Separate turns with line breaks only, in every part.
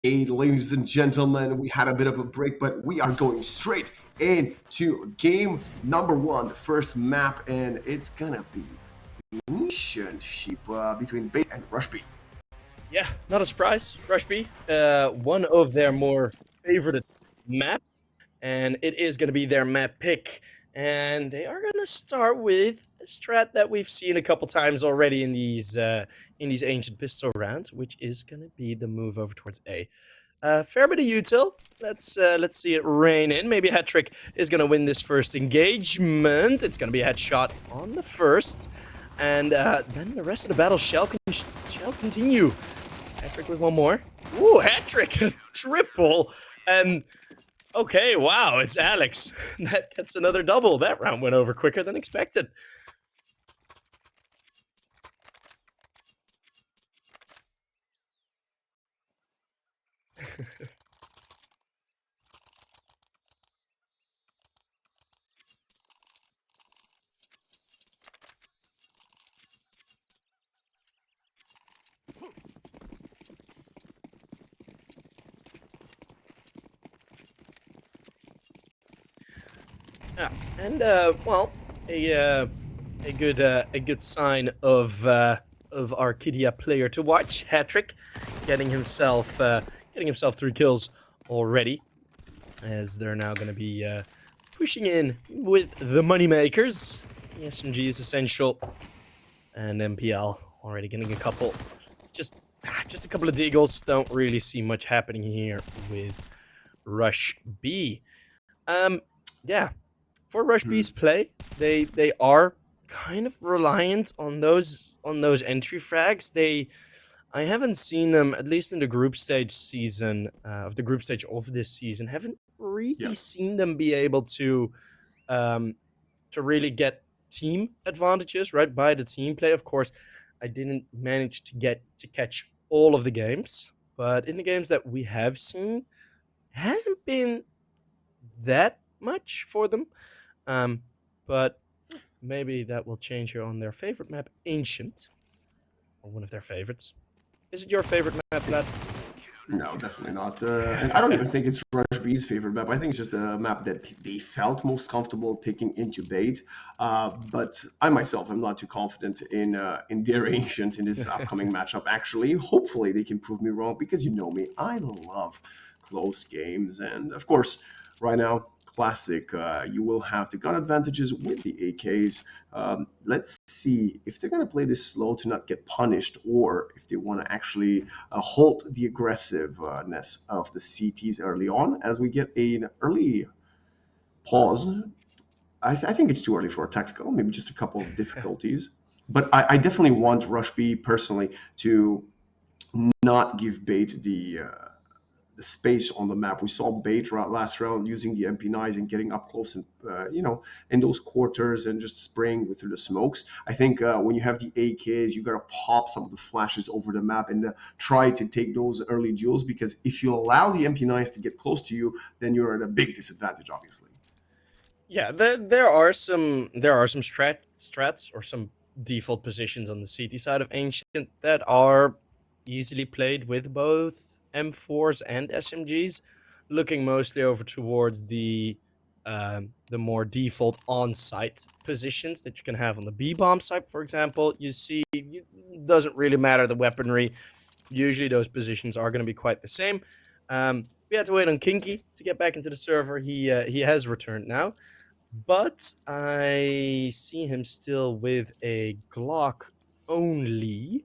Hey, ladies and gentlemen, we had a bit of a break, but we are going straight into game number one, the first map, and it's gonna be Ancient Sheep between Bait and Rush B.
Yeah, not a surprise. Rush B, one of their more favorite maps, and it is going to be their map pick. And they are going to start with a strat that we've seen a couple times already in these ancient pistol rounds, which is going to be the move over towards A. Fair bit of util. Let's see it rain in. Maybe a hat trick is going to win this first engagement. It's going to be a headshot on the first, and then the rest of the battle shall continue. Hat-trick with one more. Ooh, hat-trick, triple. And, okay, wow, it's Alex. That gets another double. That round went over quicker than expected. Yeah, and, well, a good sign of our Kidia player to watch. Hat-trick, getting himself 3 kills already, as they're now going to be pushing in with the moneymakers. The SMG is essential, and MPL already getting a couple. It's just a couple of deagles. Don't really see much happening here with Rush B. Yeah, for Rush B's play, they are kind of reliant on those entry frags. I haven't seen them, at least in the group stage season of the group stage of this season. Haven't
Yeah.
really seen them be able um, to really get team advantages, right? By the team play, of course. I didn't manage to catch all of the games, but in the games that we have seen, it hasn't been that much for them. Um, but maybe that will change here on their favorite map, Ancient, or one of their favorites. Is it your favorite map, Vlad?
No, definitely not. And I don't even think it's Rush B's favorite map. I think it's just a map that they felt most comfortable picking into Bait. But I myself am not too confident in their Ancient in this upcoming matchup. Actually, hopefully they can prove me wrong because you know me, I love close games, and of course, right now. Classic. You will have the gun advantages with the AKs. Let's see if they're going to play this slow to not get punished, or if they want to actually halt the aggressiveness of the CTs early on as we get an early pause. I think it's too early for a tactical, maybe just a couple of difficulties. But I definitely want Rush B personally to not give Bait the space on the map. We saw Bait last round using the MP9s and getting up close and in those quarters and just spraying through the smokes. I think when you have the AKs, you gotta pop some of the flashes over the map and try to take those early duels, because if you allow the MP9s to get close to you, then you're at a big disadvantage, obviously.
Yeah, there are some strats or some default positions on the CT side of Ancient that are easily played with both M4s and SMGs, looking mostly over towards the more default on-site positions that you can have on the B-bomb site, for example. You see, it doesn't really matter the weaponry. Usually those positions are going to be quite the same. We had to wait on Kinky to get back into the server. He has returned now, but I see him still with a Glock only.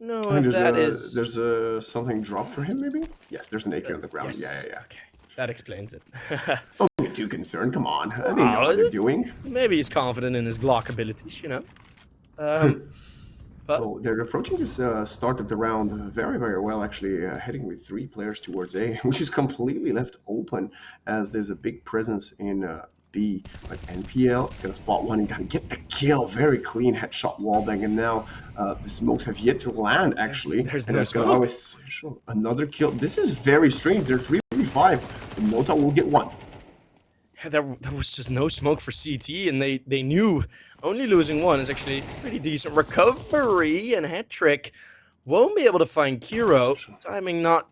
I
No,
think
if
there's
that
a
is
there's a something dropped for him, maybe. Yes, there's an AK on the ground. Yeah,
yes.
yeah, yeah.
Okay, that explains it.
Don't get too concerned. Come on, they know what they're
Oh,
doing.
maybe he's confident in his Glock abilities, you know. Um, but
Oh, they're approaching this start of the round very, very well, actually, heading with 3 players towards A, which is completely left open as there's a big presence in B. But NPL gonna spot one and gonna get the kill. Very clean headshot wallbang, and now the smokes have yet to land, actually,
there's
and
no
that's gonna allow
smoke.
us another kill. This is very strange. They're 3v5. Nota will get one.
Yeah, there was just no smoke for CT, and they knew only losing one is actually pretty decent recovery, and hat trick won't be able to find Kiro. Timing not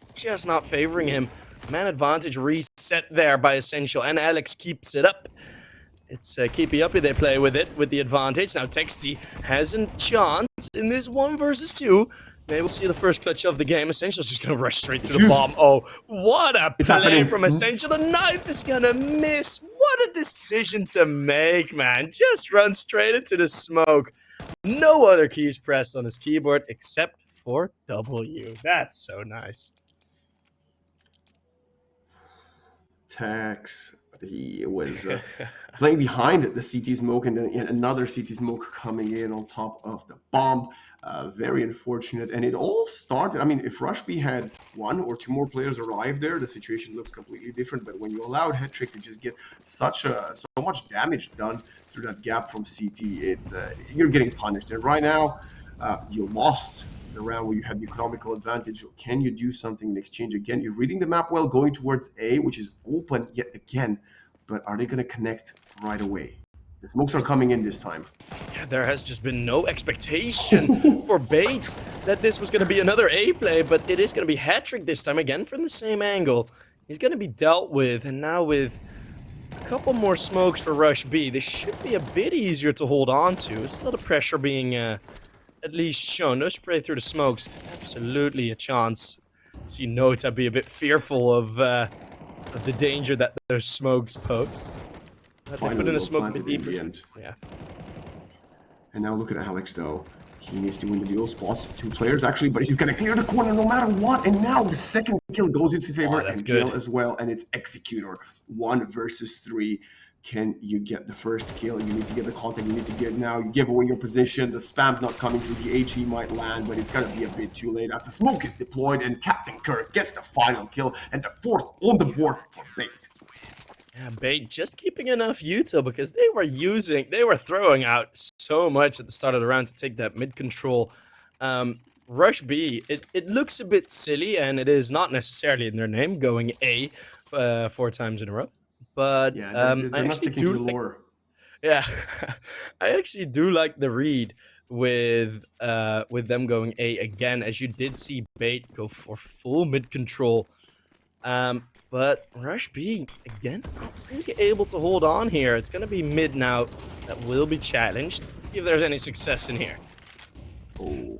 favoring him. Man advantage reset there by Essential, and Alex keeps it up. It's keepy uppy they play with it, with the advantage. Now Texty has a chance in this 1 versus 2. Maybe we'll see the first clutch of the game. Essential's just gonna rush straight through the bomb. Oh, what a play from Essential. The knife is gonna miss. What a decision to make, man. Just run straight into the smoke. No other keys pressed on his keyboard except for W. That's so nice.
Tex, he was playing behind the CT smoke, and then another CT smoke coming in on top of the bomb. Very unfortunate. And it all started, I mean, if Rush B had 1 or 2 more players arrive there, the situation looks completely different. But when you allowed Hetrick to just get so much damage done through that gap from CT, it's you're getting punished. And right now, you lost the round where you had the economical advantage. Can you do something in exchange? Again, you're reading the map well, going towards A, which is open yet again, but are they going to connect right away? The smokes are coming in this time.
Yeah, there has just been no expectation for Bait that this was going to be another A play, but it is going to be Hetrick this time, again from the same angle. He's going to be dealt with, and now with a couple more smokes for Rush B, this should be a bit easier to hold on to. Still the pressure being at least shown. No spray through the smokes. Absolutely a chance. See Nota be a bit fearful of the danger that those smokes pose. They put in a smoke a bit deeper. Yeah.
And now look at Alex though. He needs to win the duel spots. 2 players actually, but he's gonna clear the corner no matter what. And now the second kill goes in his favor,
that's
and
good
kill as well. And it's Executor 1 versus 3. Can you get the first kill? You need to get the contact. You need to get now. You give away your position. The spam's not coming through. The HE might land, but it's gonna be a bit too late as the smoke is deployed, and Captain Kirk gets the final kill and the 4th on the board for Bait.
Yeah, Bait just keeping enough util because they were throwing out so much at the start of the round to take that mid control. Rush B, it looks a bit silly, and it is not necessarily in their name going A 4 times in a row. But
yeah, they're not sticking to the lore.
Yeah, I actually do like the read with them going A again, as you did see Bait go for full mid control. But Rush B, again, not really able to hold on here. It's going to be mid now that will be challenged. Let's see if there's any success in here.
Oh,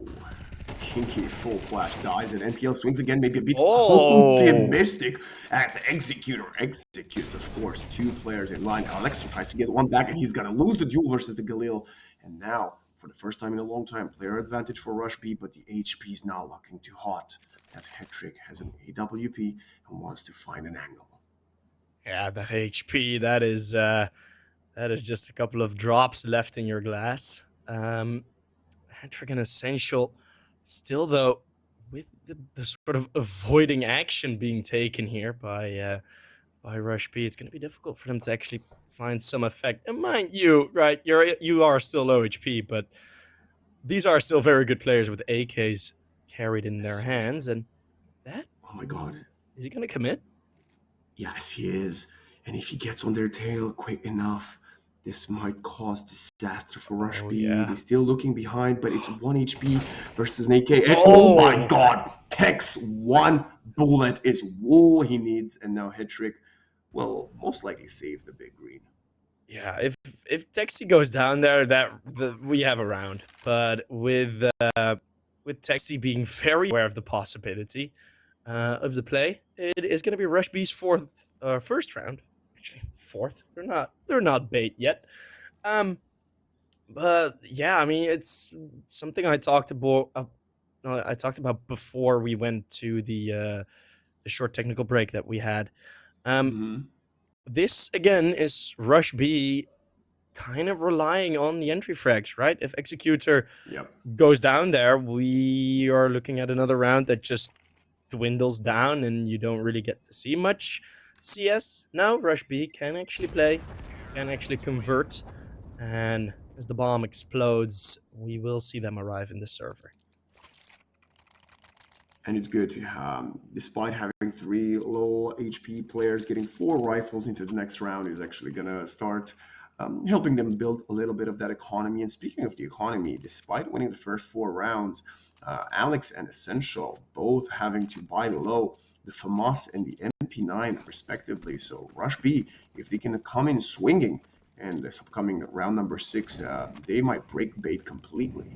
Kinky full flash dies, and NPL swings again, maybe a bit optimistic as Executor executes, of course. 2 players in line. Alex tries to get 1 back, and he's going to lose the duel versus the Galil. And now, for the first time in a long time, player advantage for Rush B, but the HP is now looking too hot as Hetrick has an AWP and wants to find an angle.
Yeah, that HP, that is just a couple of drops left in your glass. Hetrick and Essential, still though, with the sort of avoiding action being taken here by Rush B, it's going to be difficult for them to actually find some effect. And mind you, right, you are still low HP, but these are still very good players with AKs carried in their hands, and that.
Oh my god.
Is he going to commit?
Yes, he is. And if he gets on their tail quick enough, this might cause disaster for Rush B.
Yeah.
They're still looking behind, but it's 1 HP versus an AK. And oh my god! Tex 1 bullet is all he needs. And now Hetrick will most likely save the big green.
Yeah, if Texty goes down there, we have a round. But with Texty being very aware of the possibility of the play, it is going to be Rush B's first round. Actually, 4th. They're not Bait yet. But yeah, I mean, it's something I talked about. I talked about before we went to the short technical break that we had. This again is Rush B kind of relying on the entry frags, right? If Executor goes down there, we are looking at another round that just dwindles down and you don't really get to see much CS. Now Rush B can actually play, can actually convert, and as the bomb explodes, we will see them arrive in the server.
And it's good, despite having 3 low HP players, getting 4 rifles into the next round is actually going to start helping them build a little bit of that economy. And speaking of the economy, despite winning the first 4 rounds, Alex and Essential both having to buy low, the FAMAS and the MP9 respectively. So Rush B, if they can come in swinging, and this upcoming round number 6, they might break bait completely.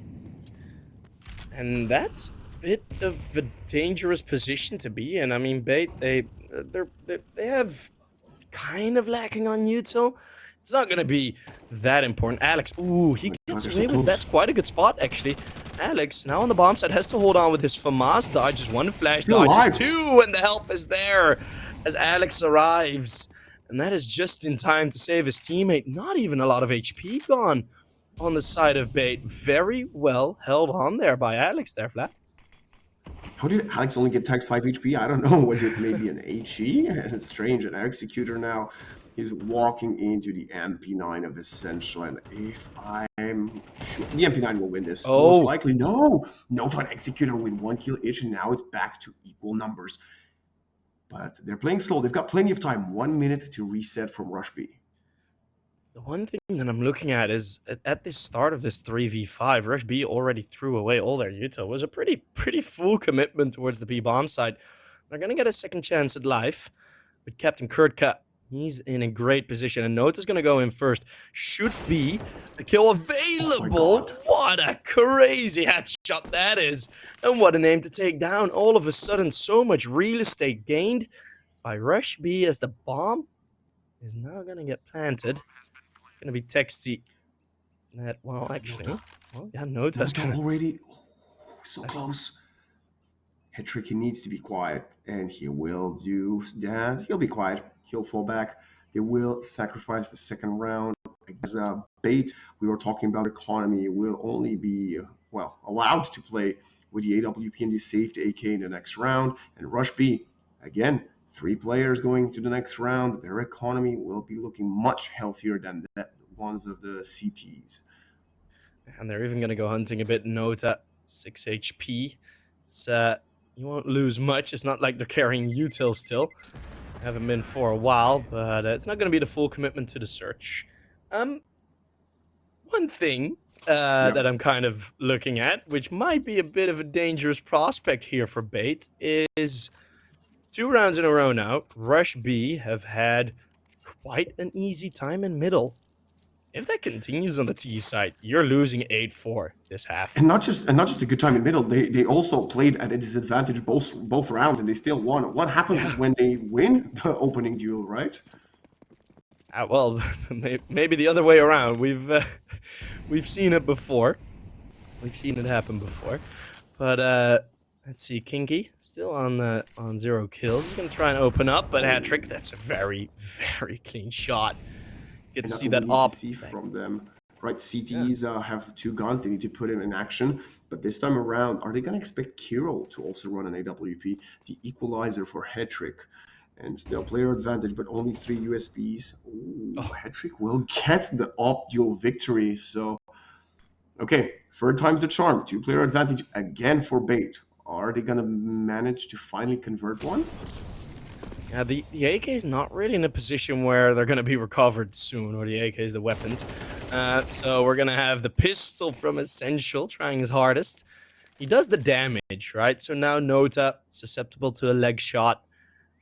And that's a bit of a dangerous position to be in. I mean, Bait, they have kind of lacking on util. It's not gonna be that important. Alex, ooh, he gets away with that's quite a good spot actually. Alex now on the bomb side has to hold on with his FAMAS, dodges one, flash dodges two, and the help is there as Alex arrives. And that is just in time to save his teammate. Not even a lot of HP gone on the side of Bait. Very well held on there by Alex there, Flat.
How did Alex only get tagged 5 HP? I don't know. Was it maybe an HE? It's strange. An Executor now is walking into the MP9 of Essential. And if I'm sure, the MP9 will win this. Most likely. No! Note on Executor with 1 kill each, and now it's back to equal numbers. But they're playing slow. They've got plenty of time. 1 minute to reset from Rush B.
The one thing that I'm looking at is at the start of this 3v5, Rush B already threw away all their util. It was a pretty full commitment towards the B bomb side. They're going to get a second chance at life with Captain Kurtka. He's in a great position, and Nota's going to go in first. Should be a kill available. Oh, what a crazy headshot that is. And what a name to take down. All of a sudden, so much real estate gained by Rush B as the bomb is now going to get planted. Gonna be Texty. That well, actually, well, yeah, Nota's gonna
already so close. Hetrick, he needs to be quiet, and he will do that. He'll be quiet. He'll fall back. They will sacrifice the second round. As Bait, we were talking about economy, will only be allowed to play with the AWP and the saved AK in the next round. And Rush B, again, 3 players going to the next round. Their economy will be looking much healthier than the ones of the CTs.
And they're even going to go hunting a bit. Nota, 6 HP. It's you won't lose much. It's not like they're carrying util still. Haven't been for a while, but it's not going to be the full commitment to the search. One thing that I'm kind of looking at, which might be a bit of a dangerous prospect here for Bait, is 2 rounds in a row now, Rush B have had quite an easy time in middle. If that continues on the T side, you're losing 8-4 this half.
And not just a good time in middle. They also played at a disadvantage both rounds, and they still won. What happens when they win the opening duel, right?
Well, maybe the other way around. We've seen it before. We've seen it happen before. But let's see, Kinky still on 0 kills. He's gonna try and open up, but hat-trick. That's a very clean shot. Get to see that op
from them. Right, CTs have 2 guns. They need to put him in action. But this time around, are they gonna expect Kiro to also run an AWP? The equalizer for Hetrick. And still player advantage, but only 3 USBs. Ooh, Hetrick will get the op duel victory. So, okay, 3rd time's the charm. 2-player advantage again for Bait. Are they gonna manage to finally convert one?
Yeah, the AK is not really in a position where they're going to be recovered soon, or the AK is the weapons. So we're going to have the pistol from Essential trying his hardest. He does the damage, right? So now Nota, susceptible to a leg shot.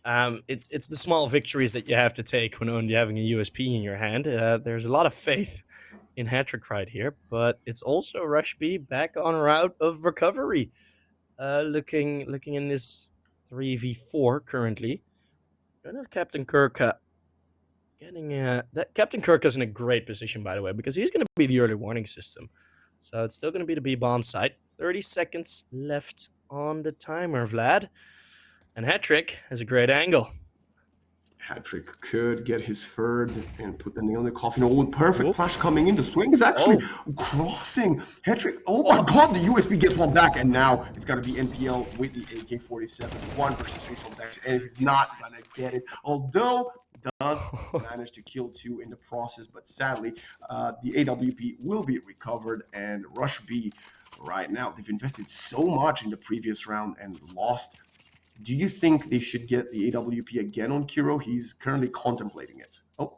It's the small victories that you have to take when only having a USP in your hand. There's a lot of faith in Hattrick right here, but it's also Rush B back on route of recovery. Looking in this 3v4 currently. Gonna have Captain Kurtka getting that Captain Kurtka's in a great position, by the way, because he's gonna be the early warning system. So it's still gonna be the B bomb site. 30 seconds left on the timer, Vlad. And Hattrick has a great angle.
Hattrick could get his 3rd and put the nail in the coffin. Oh, perfect flash coming in. The swing is actually crossing. Hattrick, oh my god, the USB gets one back, and now it's got to be NPL with the AK-47. 1 versus 3 from back, and he's not going to get it. Although, does manage to kill 2 in the process, but sadly, the AWP will be recovered, and Rush B right now, they've invested so much in the previous round and lost. Do you think they should get the AWP again on Kiro? He's currently contemplating it. Oh,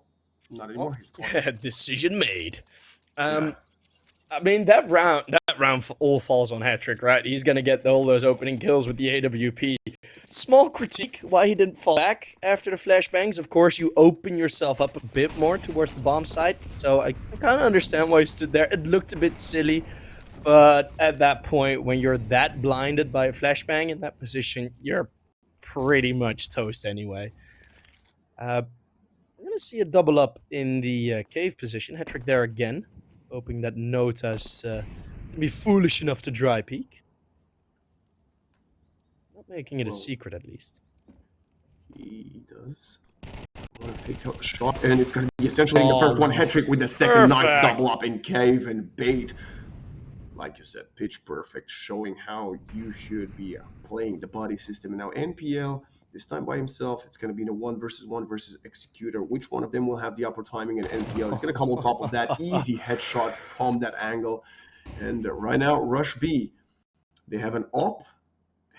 Not
Well,
anymore. He's gone.
decision made.
Yeah.
I mean, that round all falls on Hattrick, right? He's gonna get all those opening kills with the AWP. Small critique why he didn't fall back after the flashbangs. Of course, you open yourself up a bit more towards the bomb site, so I kind of understand why he stood there. It looked a bit silly, but at that point, when you're that blinded by a flashbang in that position, you're pretty much toast anyway. We're gonna see a double up in the cave position. Hattrick there again, hoping that Nota's gonna be foolish enough to dry peek. Not making it a
Well,
secret, at least.
he does want to pick up a shot, and it's going to be essentially the first
Oh,
one hat-trick with the second nice double
perfect.
up in cave and bait. Like you said, pitch perfect, showing how you should be playing the body system. And now NPL, this time by himself, it's going to be in a 1 versus 1 versus Executor. Which one of them will have the upper timing? And NPL is going to come on top of that easy headshot from that angle. And right now, Rush B, they have an op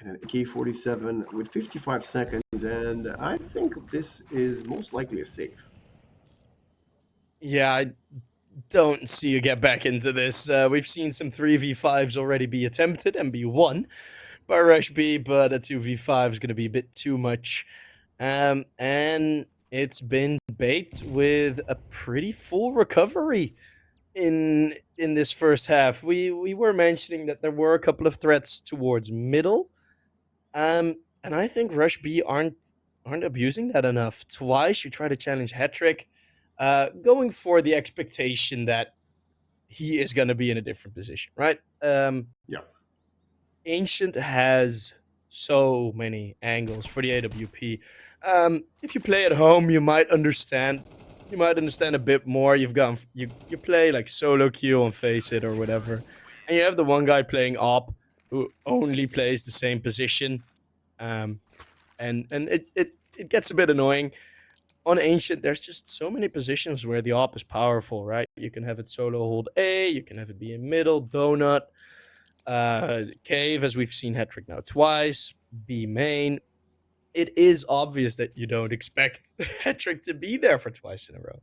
and an AK-47 with 55 seconds, and I think this is most likely a save.
Yeah, I don't see you get back into this. We've seen some 3v5s already be attempted and be won by Rush B, but a 2v5 is going to be a bit too much. And it's been baked with a pretty full recovery in this first half. We were mentioning that there were a couple of threats towards middle, and I think Rush B aren't abusing that enough. Twice you try to challenge Hattrick, going for the expectation that he is going to be in a different position, right?
Yeah.
Ancient has so many angles for the AWP. If you play at home, you might understand. You might understand a bit more. You play like solo queue on Face It or whatever, and you have the one guy playing op who only plays the same position, and it gets a bit annoying. On Ancient, there's just so many positions where the op is powerful, right? You can have it solo hold A, you can have it be in middle, donut, cave, as we've seen Hattrick now twice, B main. It is obvious that you don't expect Hattrick to be there for twice in a row.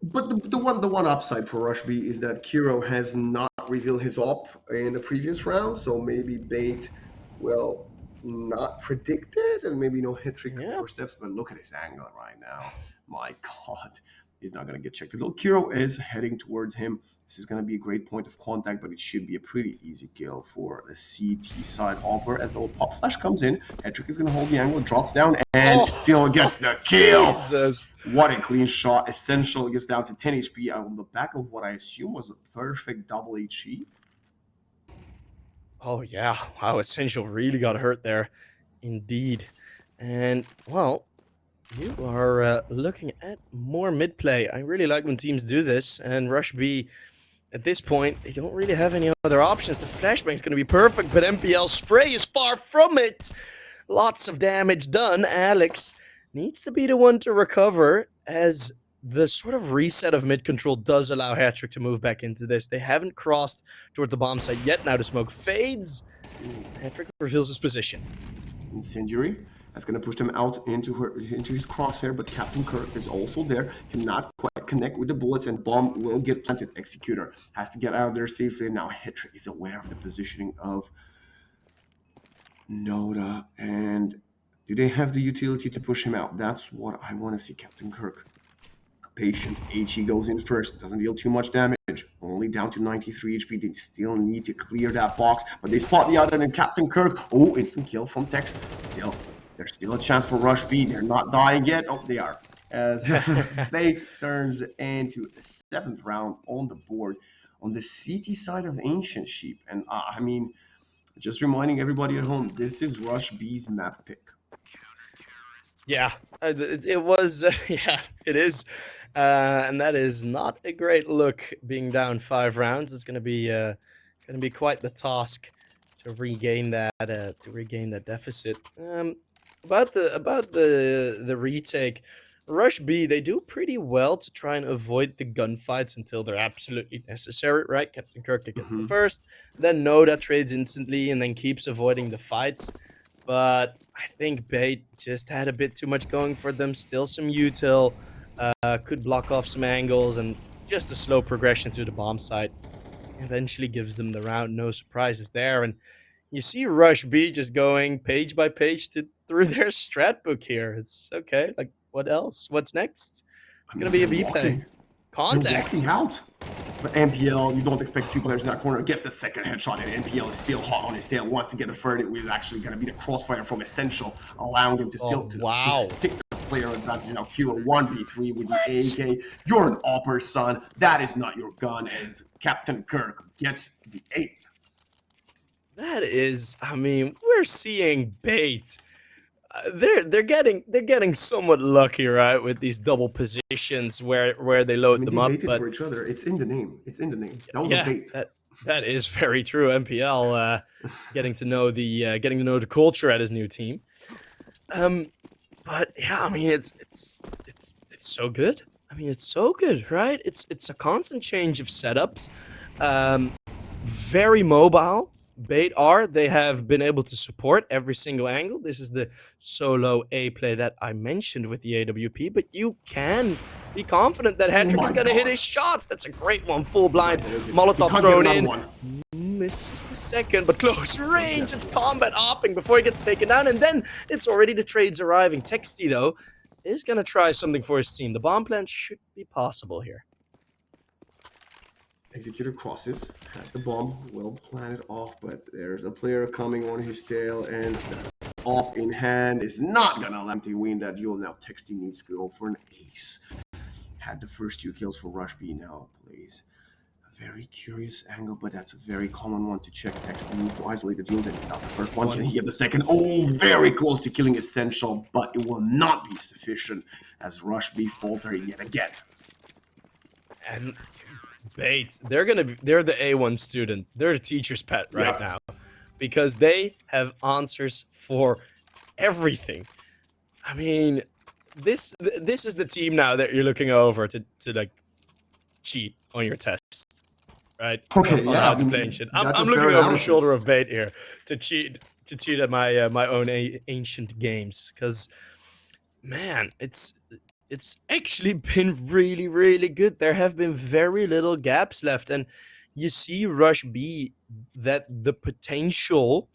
But the one upside for Rush B is that Kiro has not revealed his op in the previous round, so maybe bait will not predict it, and maybe no hit trick
Yeah.
for steps. But look at his angle right now. My God, he's not gonna get checked. Although Kiro is heading towards him, this is gonna be a great point of contact, but it should be a pretty easy kill for the CT side offer. As the old pop flash comes in, Hetrick is gonna hold the angle, drops down, and still gets the kill.
Jesus.
What a clean shot. Essential gets down to 10 HP on the back of what I assume was a perfect double HE.
Oh, yeah. Wow, Essential really got hurt there. Indeed. And, well, you are looking at more mid play. I really like when teams do this. And Rush B, at this point, they don't really have any other options. The flashbang's going to be perfect, but MPL spray is far from it. Lots of damage done. Alex needs to be the one to recover, as the sort of reset of mid control does allow Hattrick to move back into this. They haven't crossed toward the bomb site yet. Now the smoke fades. Hattrick reveals his position.
Incendiary. That's going to push them out into his crosshair, but Captain Kirk is also there. Cannot quite connect with the bullets, and bomb will get planted. Executor has to get out of there safely. Now Hattrick is aware of the positioning of Noda, and do they have the utility to push him out? That's what I want to see. Captain Kirk. Patient. HE goes in first. Doesn't deal too much damage. Only down to 93 HP. They still need to clear that box, but they spot the other, and Captain Kirk. Oh, instant kill from Tex. Still, there's still a chance for Rush B. They're not dying yet. Oh, they are. As Fate turns into the 7th round on the board on the CT side of Ancient Sheep. And I mean, just reminding everybody at home, this is Rush B's map pick.
Yeah, it was. Yeah, it is. And that is not a great look. Being down 5 rounds, it's going to be quite the task to regain that deficit. About the retake, Rush B, they do pretty well to try and avoid the gunfights until they're absolutely necessary, right? Captain Kirk gets the first, then Noda trades instantly and then keeps avoiding the fights. but I think Bait just had a bit too much going for them. Still some util, could block off some angles, and just a slow progression to the bomb site eventually gives them the round. No surprises there, and you see Rush B just going page by page through their strat book here. It's okay. Like, what else? What's next?
I
It's
mean,
gonna be a
they're
B play.
walking. They're
Contact.
walking out. But NPL, you don't expect two players in that corner. Gets the second headshot, and NPL is still hot on his tail. Wants to get the third. It was actually going to be the crossfire from Essential, allowing him to still
Wow.
stick the player advantage. Now Kira 1v3 with the AK. You're an opper, son. That is not your gun. As Captain Kirk gets the 8th.
That is, I mean, we're seeing Bait. They're getting somewhat lucky, right, with these double positions where they load them
they
up.
baited
But
for each other. It's in the name. It's in the name. That was a
yeah,
bait.
that is very true. MPL getting to know the culture at his new team. But yeah, I mean it's so good. I mean it's so good, right? It's a constant change of setups. Very mobile. Bait R, they have been able to support every single angle. This is the solo A play that I mentioned with the AWP, but you can be confident that Hattrick is going to hit his shots. That's a great one. Full blind. Molotov thrown in. Misses the second, but close range. It's combat hopping before he gets taken down, and then it's already the trades arriving. Texty, though, is going to try something for his team. The bomb plant should be possible here.
Executor crosses, has the bomb, well planted off, but there's a player coming on his tail, and off in hand is not gonna allow him to win that duel. Now Texty needs to go for an ace. Had the first 2 kills for Rush B, now plays a very curious angle, but that's a very common one to check. Texty needs to isolate the duels, and that's the first one. Can he get the second? Oh, very close to killing Essential, but it will not be sufficient as Rush B falter yet again.
And Bates, they're the A1 student. They're the teacher's pet right now, because they have answers for everything. I mean, this is the team now that you're looking over to like cheat on your tests, right?
Okay,
on how to play Ancient. I'm looking over the shoulder of Bait here to cheat at my my own Ancient games, because man, it's actually been really, really good. There have been very little gaps left, and you see Rush B that the potential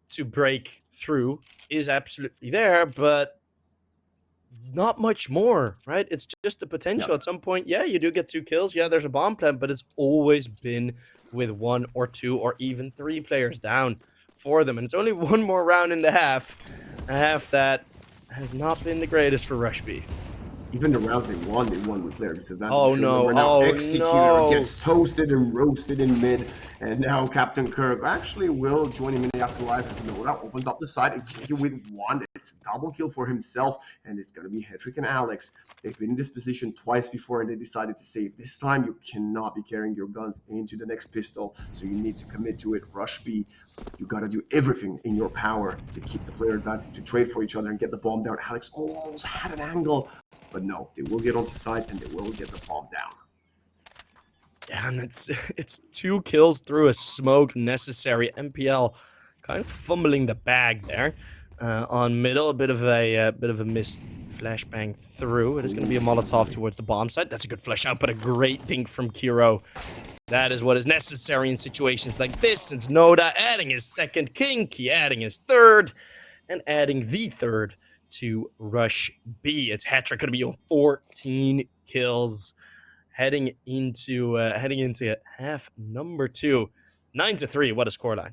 to break through is absolutely there, but not much more, right? It's just the potential. At some point, yeah, you do get 2 kills. Yeah, there's a bomb plant, but it's always been with 1 or 2 or even 3 players down for them, and it's only 1 more round in the half. A half that has not been the greatest for Rush B.
Even the rounds they won with player disadvantage.
Oh no,
now Executor gets toasted and roasted in mid, and now Captain Kirk actually will join him in the afterlife as Noda opens up the side. Executor with 1. It's a double kill for himself, and it's going to be Hedrick and Alex. They've been in this position twice before, and they decided to save. This time, you cannot be carrying your guns into the next pistol, so you need to commit to it. Rush B, you got to do everything in your power to keep the player advantage, to trade for each other and get the bomb down. Alex almost had an angle, but no, they will get onto site and they will get the bomb down.
Yeah, and it's 2 kills through a smoke necessary. MPL kind of fumbling the bag there on middle. A bit of a missed flashbang through. It is going to be a Molotov towards the bomb site. That's a good flash out, but a great dink from Kiro. That is what is necessary in situations like this, since Noda adding his second, Kinky adding his third, and adding the third to Rush B. It's Hattrick going to be on 14 kills heading into half number 2. 9-3. What a scoreline.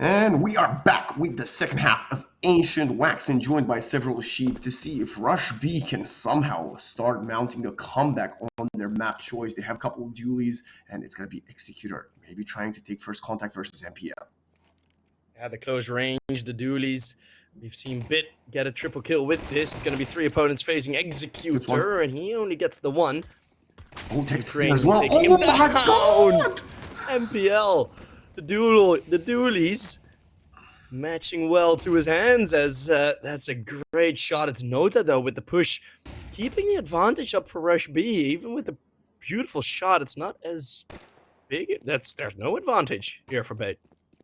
And we are back with the second half of Ancient Wax, and joined by several sheep to see if Rush B can somehow start mounting a comeback on their map choice. They have a couple of dualies, and it's going to be Executor, maybe trying to take first contact versus MPL.
Yeah, the close range, the dualies. We've seen Bit get a triple kill with this. It's going to be 3 opponents facing Executor, and he only gets the 1.
Oh, takes as well.
Taking him
Oh
down.
my god!
MPL, the dualies matching well to his hands, as that's a great shot. It's Nota though with the push, keeping the advantage up for Rush B. Even with the beautiful shot, it's not as big. There's no advantage here for Bait.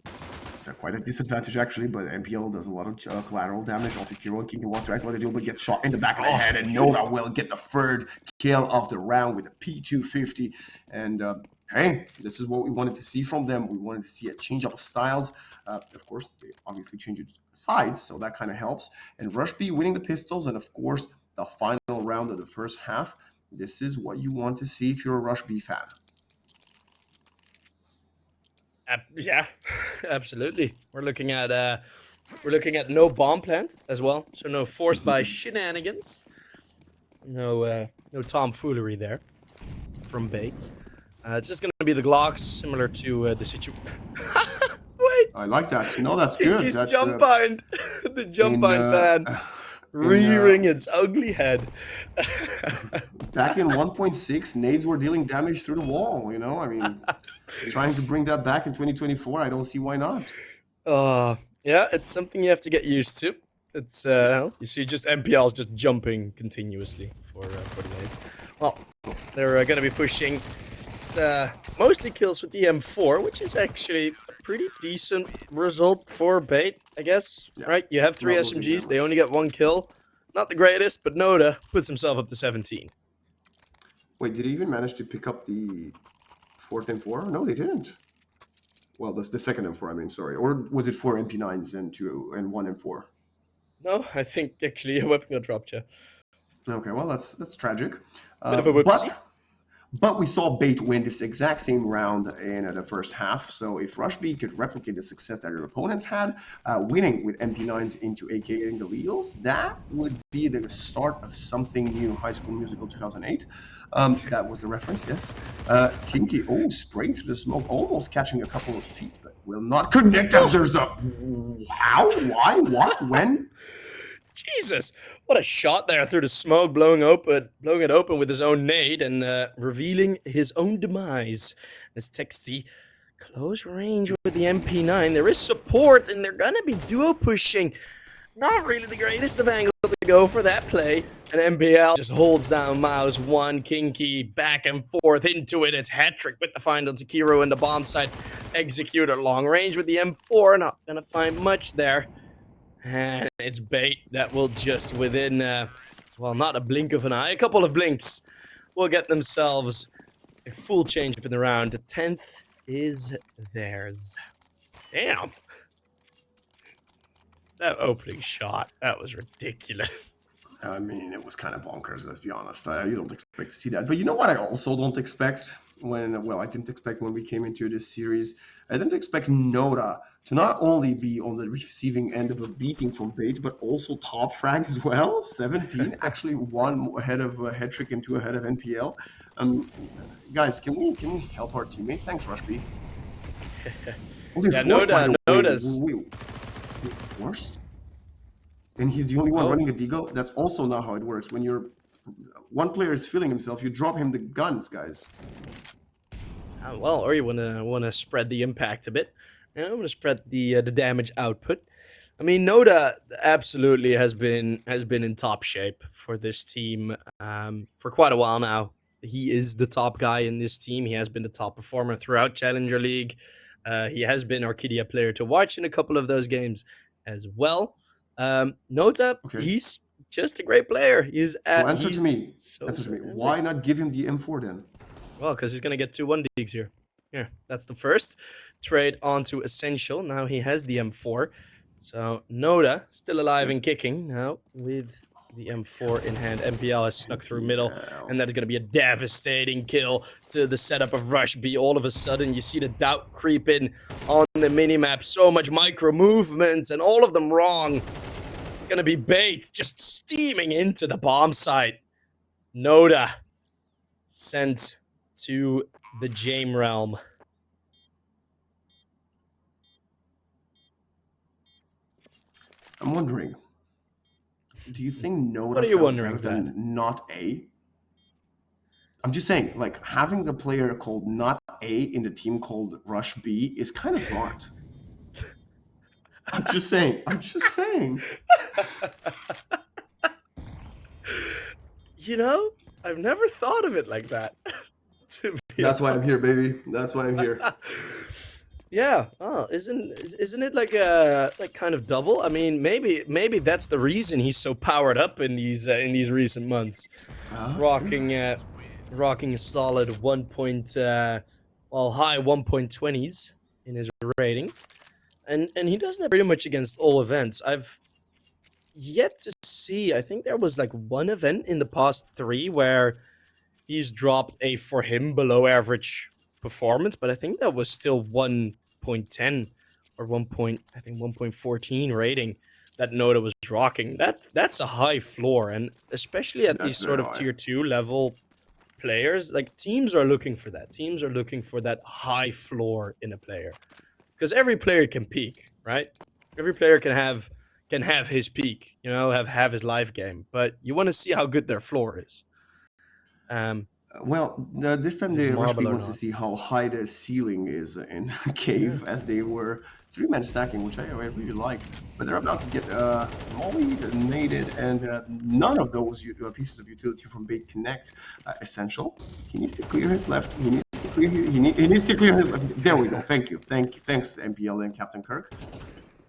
It's quite a disadvantage actually, but MPL does a lot of collateral damage. Alter Hero and King wants to isolate the duel, but gets shot in the back of the head, and Nota will get the third kill of the round with a P250. And hey, this is what we wanted to see from them. We wanted to see a change of styles. Of course, they obviously changed sides, so that kind of helps. And Rush B winning the pistols, and of course, the final round of the first half. This is what you want to see if you're a Rush B fan.
Yeah, absolutely. We're looking at no bomb plant as well, so no forced by shenanigans. No tomfoolery there from Bait. It's just gonna be the Glocks, similar to the situation. Wait,
I like that. No, that's good.
He's
That's
jump behind the jump behind van, rearing its ugly head.
Back in 1.6, nades were dealing damage through the wall. You know, I mean, trying to bring that back in 2024, I don't see why not.
Yeah, it's something you have to get used to. It's you see, just MPLs just jumping continuously for the nades. Well, they're going to be pushing. Mostly kills with the M4, which is actually a pretty decent result for Bait, I guess. Yeah. Right? You have 3 SMGs, they only get 1 kill. Not the greatest, but Nota puts himself up to 17.
Wait, did he even manage to pick up the 4th M4? No, they didn't. Well, that's the second M4, I mean, sorry. Or was it 4 MP9s and 1 M4?
No, I think actually a weapon got dropped, yeah.
Okay, well, that's tragic.
Bit of a whoopsie.
But we saw Bait win this exact same round in the first half. So if Rush B could replicate the success that their opponents had, winning with MP9s into AKing the Leals, that would be the start of something new. High School Musical 2008. That was the reference, yes. Kinky, spraying through the smoke, almost catching a couple of feet, but will not connect as there's a... How? Why? What? When?
Jesus, what a shot there through the smoke, blowing it open with his own nade and revealing his own demise. As Texty, close range with the MP9. There is support, and they're gonna be duo pushing. Not really the greatest of angles to go for that play. And MBL just holds down Mouse 1, Kinky back and forth into it. It's hat-trick with the find on Takiro and the bomb site. Executor long range with the M4. Not gonna find much there. And it's Bait that will just within, well, not a blink of an eye, a couple of blinks, will get themselves a full change up in the round. The 10th is theirs. Damn. That opening shot, that was ridiculous.
I mean, it was kind of bonkers, let's be honest. You don't expect to see that. But you know what I also don't expect I didn't expect when we came into this series. I didn't expect Noda to not only be on the receiving end of a beating from Bait, but also top frag as well. 17, actually one ahead of Hetrick and two ahead of NPL. Guys, can we help our teammate? Thanks, Rushby.
Yeah, Noda's
worst. And he's the only one running a deagle. That's also not how it works. When one player is feeling himself, you drop him the guns, guys.
Well, or you wanna spread the impact a bit. You know, wanna spread the damage output. I mean, Noda absolutely has been in top shape for this team for quite a while now. He is the top guy in this team. He has been the top performer throughout Challenger League. He has been Orchidia player to watch in a couple of those games as well. Nota, he's just a great player. He's
answer to me. Why not give him the M4 then?
Well, because he's gonna get 2 1-digs here. Yeah, that's the first trade onto Essential. Now he has the M4. So Noda still alive and kicking now with the M4 in hand. MPL has snuck through middle, and that is going to be a devastating kill to the setup of Rush B. All of a sudden, you see the doubt creep in on the minimap. So much micro movements, and all of them wrong. Going to be Bait just steaming into the bomb site. Noda sent to the Jame Realm.
I'm wondering, do you think Noda
What are you wondering,
than not A? I'm just saying, like, having the player called not A in the team called Rush B is kind of smart. I'm just saying.
You know, I've never thought of it like that.
That's why I'm here, baby. That's why I'm here.
Yeah. Oh, isn't it like a kind of double? I mean, maybe that's the reason he's so powered up in these recent months, rocking a solid high 1.20s in his rating, and he does that pretty much against all events. I've yet to see. I think there was like one event in the past 3 where he's dropped a for him below average performance, but I think that was still 1.10 or 1.14 rating that Noda was rocking. That's a high floor, and especially at these sort of tier 2 level players, like teams are looking for that. Teams are looking for that high floor in a player, because every player can peak, right? Every player can have his peak, you know, have his live game, but you want to see how good their floor is.
Well, this time the Rush B wants to see how high the ceiling is in Cave, as they were 3-man stacking, which I really like. But they're about to get mollied, naded, and none of those pieces of utility from Bait connect. Essential. He needs to clear his left. He needs to clear his left. There we go. Thank you. Thanks, MPL and Captain Kirk.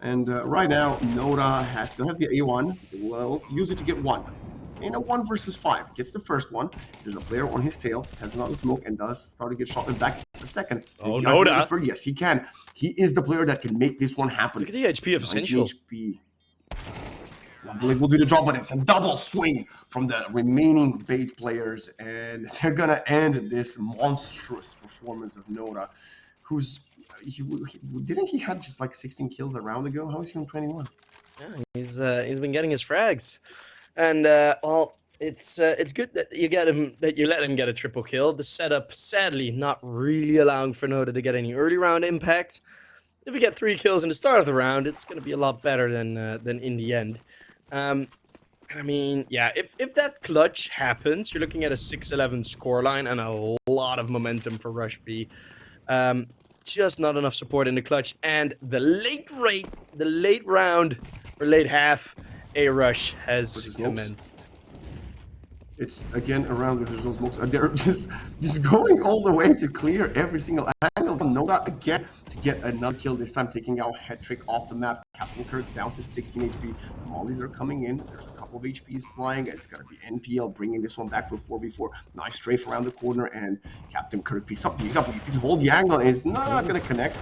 And right now, Noda still has the A1. Well, use it to get 1. In a 1 versus 5, gets the first one. There's a player on his tail, has another smoke, and does start to get shot in the back the second.
Oh, Noda!
Yes, he can. He is the player that can make this one happen.
Look at the HP of Essential.
HP. I believe we'll do the job, but it's a double swing from the remaining Bait players, and they're gonna end this monstrous performance of Noda, who's didn't he have just like 16 kills a round ago? How is he on 21?
Yeah, he's been getting his frags. And well, it's good that you let him get a triple kill. The setup, sadly, not really allowing for Noda to get any early round impact. If you get 3 kills in the start of the round, it's going to be a lot better than in the end. I mean, yeah, if that clutch happens, you're looking at a 6-11 scoreline and a lot of momentum for Rush B. Just not enough support in the clutch, and the late round or late half. A rush has commenced.
It's again around with those smokes. They're just going all the way to clear every single angle kill. Noda again to get another kill, this time taking out Hetrick off the map. Captain Kirk down to 16 HP. The mollies are coming in. There's a couple of HPs flying. It's going to be NPL bringing this one back to a 4v4. Nice strafe around the corner, and Captain Kirk picks up the EW. You can hold the angle, and it's not going to connect.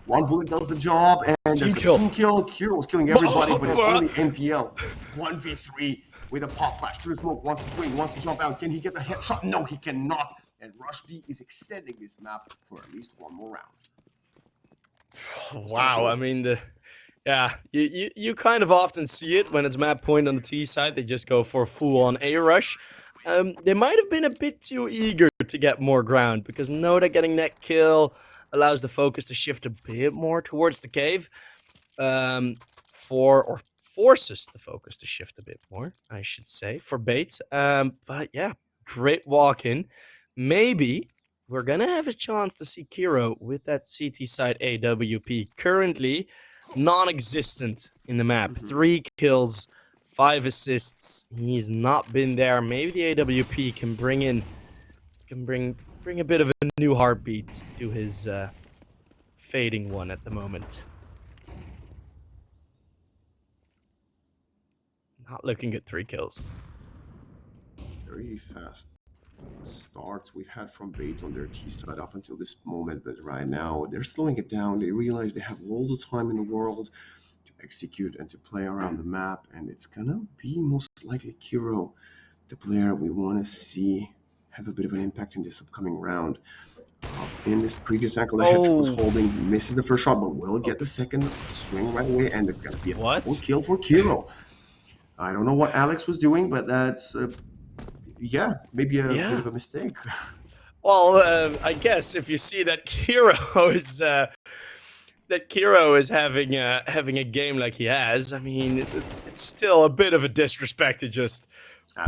One bullet does the job, and there's a team kill. Kiro's killing everybody, but it's only NPL. 1v3 with a pop flash through the smoke. Wants to swing, wants to jump out. Can he get the headshot? No, he cannot. And Rush B is extending this map for at least one more round.
Wow, I mean, you kind of often see it when it's map point on the T side. They just go for a full-on A rush. They might have been a bit too eager to get more ground, because Noda getting that kill allows the focus to shift a bit more towards the cave, forces the focus to shift a bit more, I should say, for bait. But yeah, great walk in. Maybe we're gonna have a chance to see Kiro with that CT side AWP. Currently non-existent in the map. 3 kills, 5 assists. He's not been there. Maybe the AWP can bring a bit of a new heartbeat to his fading one at the moment. Not looking good. 3 kills.
Very fast starts we've had from Bait on their T side up until this moment, but right now they're slowing it down. They realize they have all the time in the world to execute and to play around the map, and it's gonna be most likely Kiro, the player we want to see have a bit of an impact in this upcoming round. In this previous angle, the Hetrick was holding, misses the first shot, but will get the second swing right away, and it's gonna be a double kill for Kiro. I don't know what Alex was doing, but that's maybe a bit of a mistake.
Well, I guess if you see that Kiro is having a game like he has, I mean, it's still a bit of a disrespect to just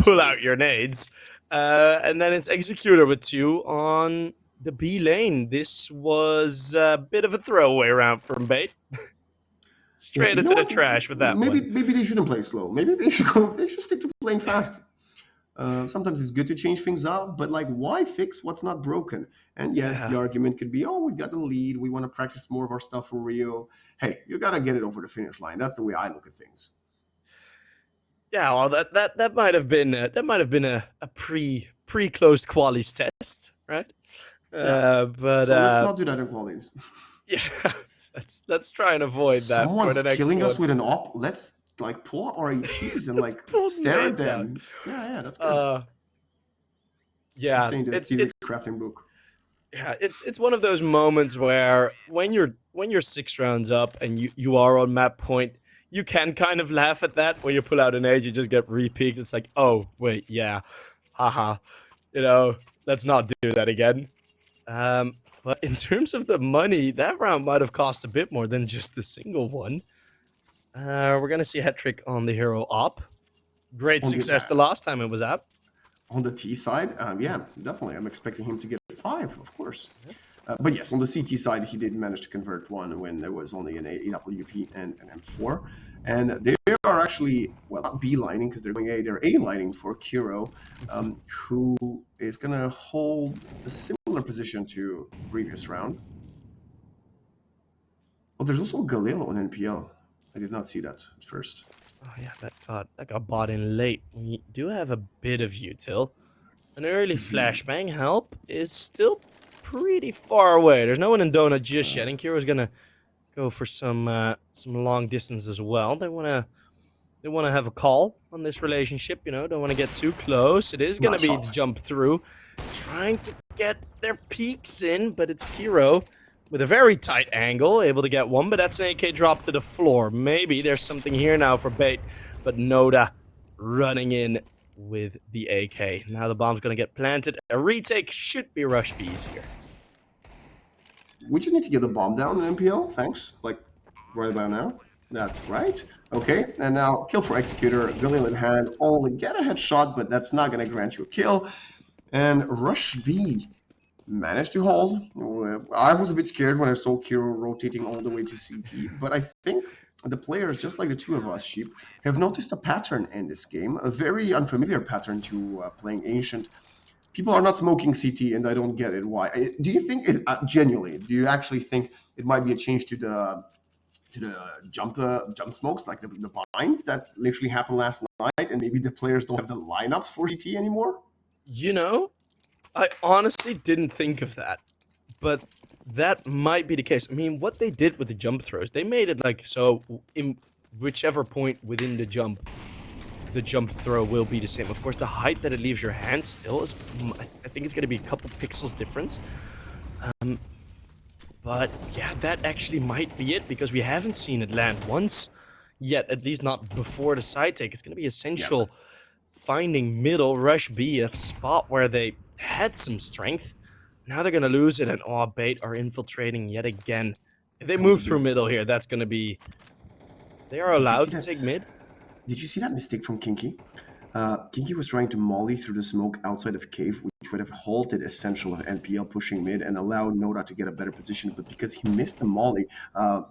pull out your nades. And then it's Executor with 2 on the B lane. This was a bit of a throwaway round from Bait. Straight into the trash with that one.
Maybe they shouldn't play slow. Maybe they should stick to playing fast. Sometimes it's good to change things up, but like, why fix what's not broken? And yes, the argument could be, oh, we got the lead, we want to practice more of our stuff for Rio. Hey, you got to get it over the finish line. That's the way I look at things.
Yeah, well, that might have been a pre-closed qualies test, right? But
so let's not do that in qualies.
Yeah, let's try and avoid that.
Someone's
for the next
killing
one.
us with an op. Let's like pull out our HEs and like stare at them. Yeah, that's good.
Yeah,
it's crafting book.
Yeah, it's one of those moments where when you're 6 rounds up and you are on map point, you can kind of laugh at that. When you pull out an age, you just get re-peaked. It's like, oh wait, yeah, haha, let's not do that again. But in terms of the money, that round might have cost a bit more than just the single one. We're gonna see Hetrick on the hero op. Great success the last time it was up.
On the T side, yeah, definitely. I'm expecting him to get 5, of course. But yes, on the CT side, he did manage to convert 1 when there was only an AWP and an M4. And they are actually, well, not B-lining because they're going A, they're A-lining for Kiro, who is going to hold a similar position to previous round. Oh, there's also Galil on NPL. I did not see that at first.
Oh yeah, that got bought in late. We do have a bit of util. An early flashbang help is still pretty far away. There's no one in Donut just yet, and Kiro's gonna go for some long distance as well. They wanna have a call on this relationship, don't want to get too close. It is gonna be jump through, trying to get their peaks in, but it's Kiro with a very tight angle, able to get one, but that's an AK drop to the floor. Maybe there's something here now for Bait, but Noda running in with the AK. Now the bomb's gonna get planted. A retake should be Rush B's here.
We just need to get the bomb down in MPL, thanks. Like, right about now. That's right. Okay, and now kill for Executor. Galil in hand. Only get a headshot, but that's not going to grant you a kill. And Rush B managed to hold. I was a bit scared when I saw Kiro rotating all the way to CT, but I think the players, just like the two of us, Sheep, have noticed a pattern in this game, a very unfamiliar pattern to playing Ancient. people are not smoking CT, and I don't get it. Why? Do you think it genuinely? Do you actually think it might be a change to the jump smokes, like the binds that literally happened last night, and maybe the players don't have the lineups for CT anymore?
You know, I honestly didn't think of that, but that might be the case. I mean, what they did with the jump throws, they made it like so in whichever point within the jump throw will be the same. Of course, the height that it leaves your hand still is, I think it's going to be a couple pixels difference. But yeah, that actually might be it because we haven't seen it land once yet, at least not before the side take. It's going to be essential finding middle, rush B, a spot where they had some strength. Now they're going to lose it, and bait are infiltrating yet again. If they move through middle here, that's going to be... They are allowed to take mid.
Did you see that mistake from Kinky? Kinky was trying to molly through the smoke outside of cave, which would have halted Essential of NPL pushing mid and allowed Noda to get a better position. But because he missed the molly,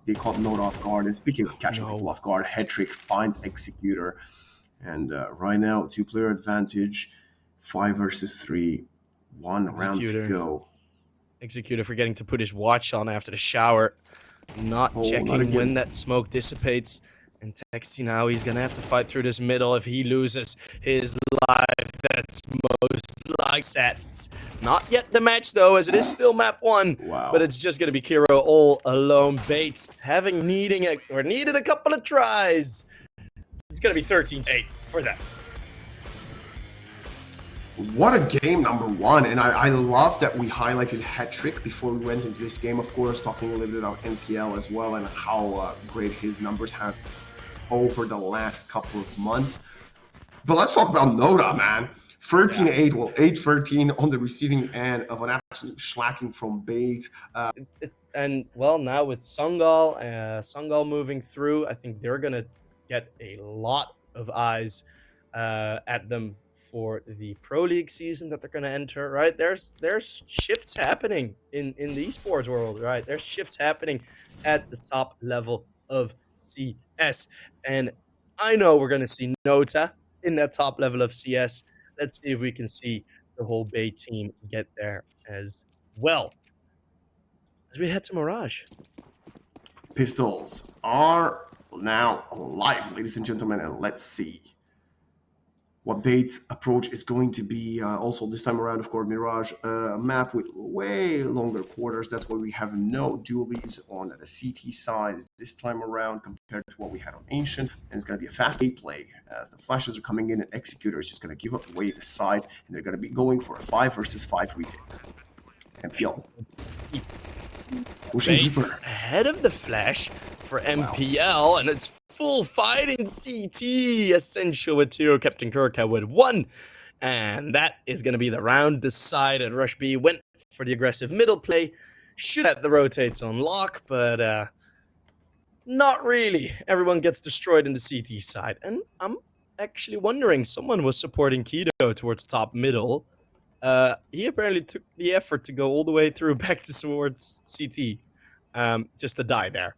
they caught Noda off guard. And speaking of catching people off guard, Hetrick finds Executor. And right now, 2-player advantage, 5 versus 3, 1 round to go.
Executor forgetting to put his watch on after the shower, not checking when that smoke dissipates. And Texty now, he's going to have to fight through this middle. If he loses his life, that's most like set. Not yet the match, though, as it is still map 1.
Wow.
But it's just going to be Kiro all alone. Bates needed a couple of tries. It's going to be 13-8 for them.
What a game, number 1. And I love that we highlighted Hetrick before we went into this game, of course, talking a little bit about NPL as well and how great his numbers have over the last couple of months. But let's talk about Noda, man. 13-8, well, 8-13 on the receiving end of an absolute slacking from Bait.
And, well, now with Sungal moving through, I think they're going to get a lot of eyes at them for the Pro League season that they're going to enter, right? There's shifts happening in the esports world, right? There's shifts happening at the top level of CS. And I know we're going to see Nota in that top level of CS. Let's see if we can see the whole Bay team get there as well. As we head to Mirage.
Pistols are now live, ladies and gentlemen, and let's see what Bait's approach is going to be. Also, this time around, of course, Mirage map with way longer quarters. That's why we have no dualies on the CT side this time around compared to what we had on Ancient. And it's going to be a fast gameplay as the flashes are coming in, and Executor is just going to give away the side, and they're going to be going for a 5 versus 5 retake. MPL. Pushing deeper.
Ahead of the flash for MPL, and it's full fight in CT. Essential with 2, Captain Kirka with 1. And that is going to be the round decided. Rush B went for the aggressive middle play. Should have the rotates on lock, but not really. Everyone gets destroyed in the CT side. And I'm actually wondering, someone was supporting Keto towards top middle. He apparently took the effort to go all the way through back towards CT, just to die there.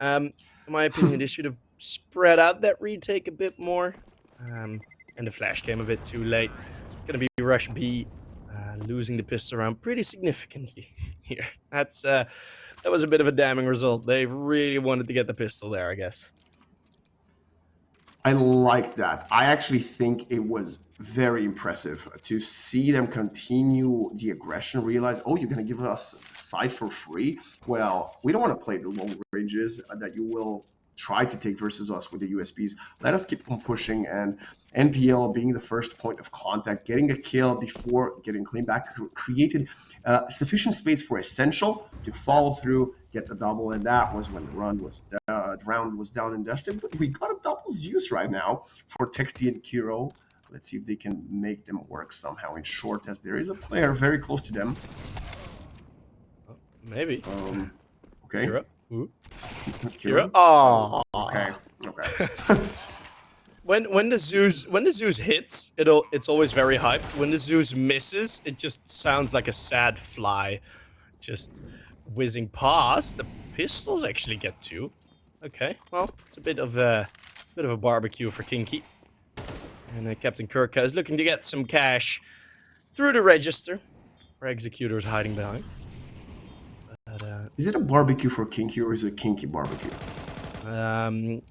In my opinion, they should have spread out that retake a bit more, and the flash came a bit too late. It's going to be Rush B losing the pistol round pretty significantly here. That was a bit of a damning result. They really wanted to get the pistol there, I guess.
I like that. I actually think it was very impressive to see them continue the aggression, realize, oh, you're going to give us a side for free? Well, we don't want to play the long ranges that you will try to take versus us with the USBs. Let us keep on pushing, and NPL being the first point of contact, getting a kill before getting clean back, created sufficient space for Essential to follow through, get the double, and that was when the round was down and dusted. But we got a double Zeus right now for Texty and Kiro. Let's see if they can make them work somehow in short, as there is a player very close to them.
Maybe.
Okay.
Kira. Oh.
Okay.
When the Zeus hits, it's always very hyped. When the Zeus misses, it just sounds like a sad fly, just whizzing past. The pistols actually get 2. Okay, well, it's a bit of a barbecue for Kinky. And Captain Kirka is looking to get some cash through the register, where Executor is hiding behind. But,
Is it a barbecue for Kinky or is it a Kinky barbecue?
I'm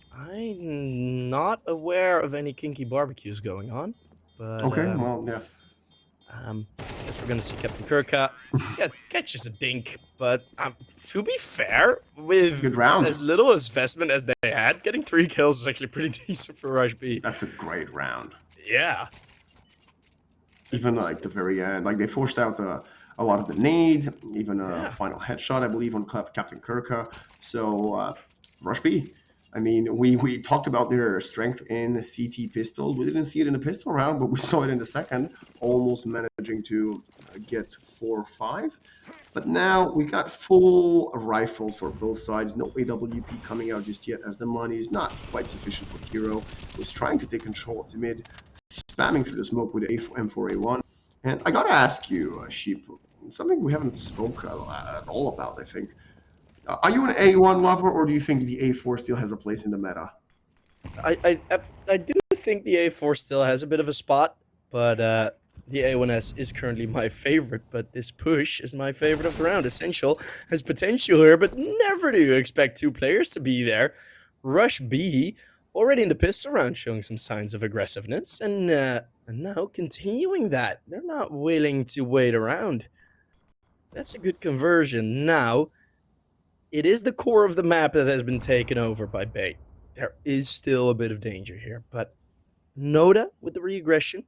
not aware of any kinky barbecues going on. But,
Okay, well, yeah.
guess we're gonna see Captain Kirka catches a dink, but to be fair, with
Good round.
as little investment as they had, getting 3 kills is actually pretty decent for Rush B.
That's a great round.
Yeah.
Even like the very end, like they forced out a lot of the nades, even a
Yeah.
final headshot, I believe, on Captain Kirka. So Rush B. I mean, we talked about their strength in CT pistols. We didn't see it in the pistol round, but we saw it in the second, almost managing to get 4 or 5. But now we got full rifles for both sides. No AWP coming out just yet, as the money is not quite sufficient for Hero, who's trying to take control of the mid, spamming through the smoke with M4A1. And I gotta ask you, Sheep, something we haven't spoke at all about, I think. Are you an A1 lover, or do you think the A4 still has a place in the meta?
I do think the A4 still has a bit of a spot, but the A1S is currently my favorite. But this push is my favorite of the round. Essential has potential here, but never do you expect 2 players to be there. Rush B already in the pistol round showing some signs of aggressiveness, and now continuing that. They're not willing to wait around. That's a good conversion. Now, it is the core of the map that has been taken over by Bait. There is still a bit of danger here, but Noda with the regression.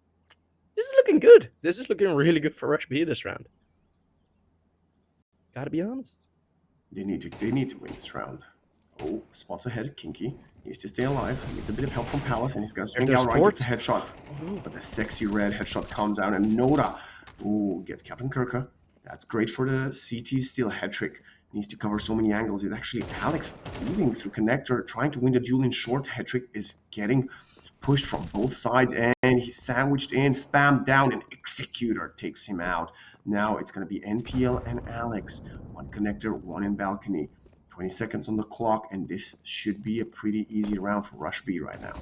This is looking good. This is looking really good for Rush B this round. Gotta be honest.
They need to win this round. Oh, spots ahead, Kinky. Needs to stay alive. Needs a bit of help from Palace, and he's got to swing out right. Gets a headshot.
Oh, no.
But the sexy red headshot comes out, and Noda, ooh, gets Captain Kirka. That's great for the CT steal head trick. Needs to cover so many angles. It's actually Alex leaving through connector, trying to win the duel in short. Head trick is getting pushed from both sides, and he's sandwiched in, spammed down, and Executor takes him out. Now it's going to be NPL and Alex. One connector, one in balcony. 20 seconds on the clock, and this should be a pretty easy round for Rush B right now.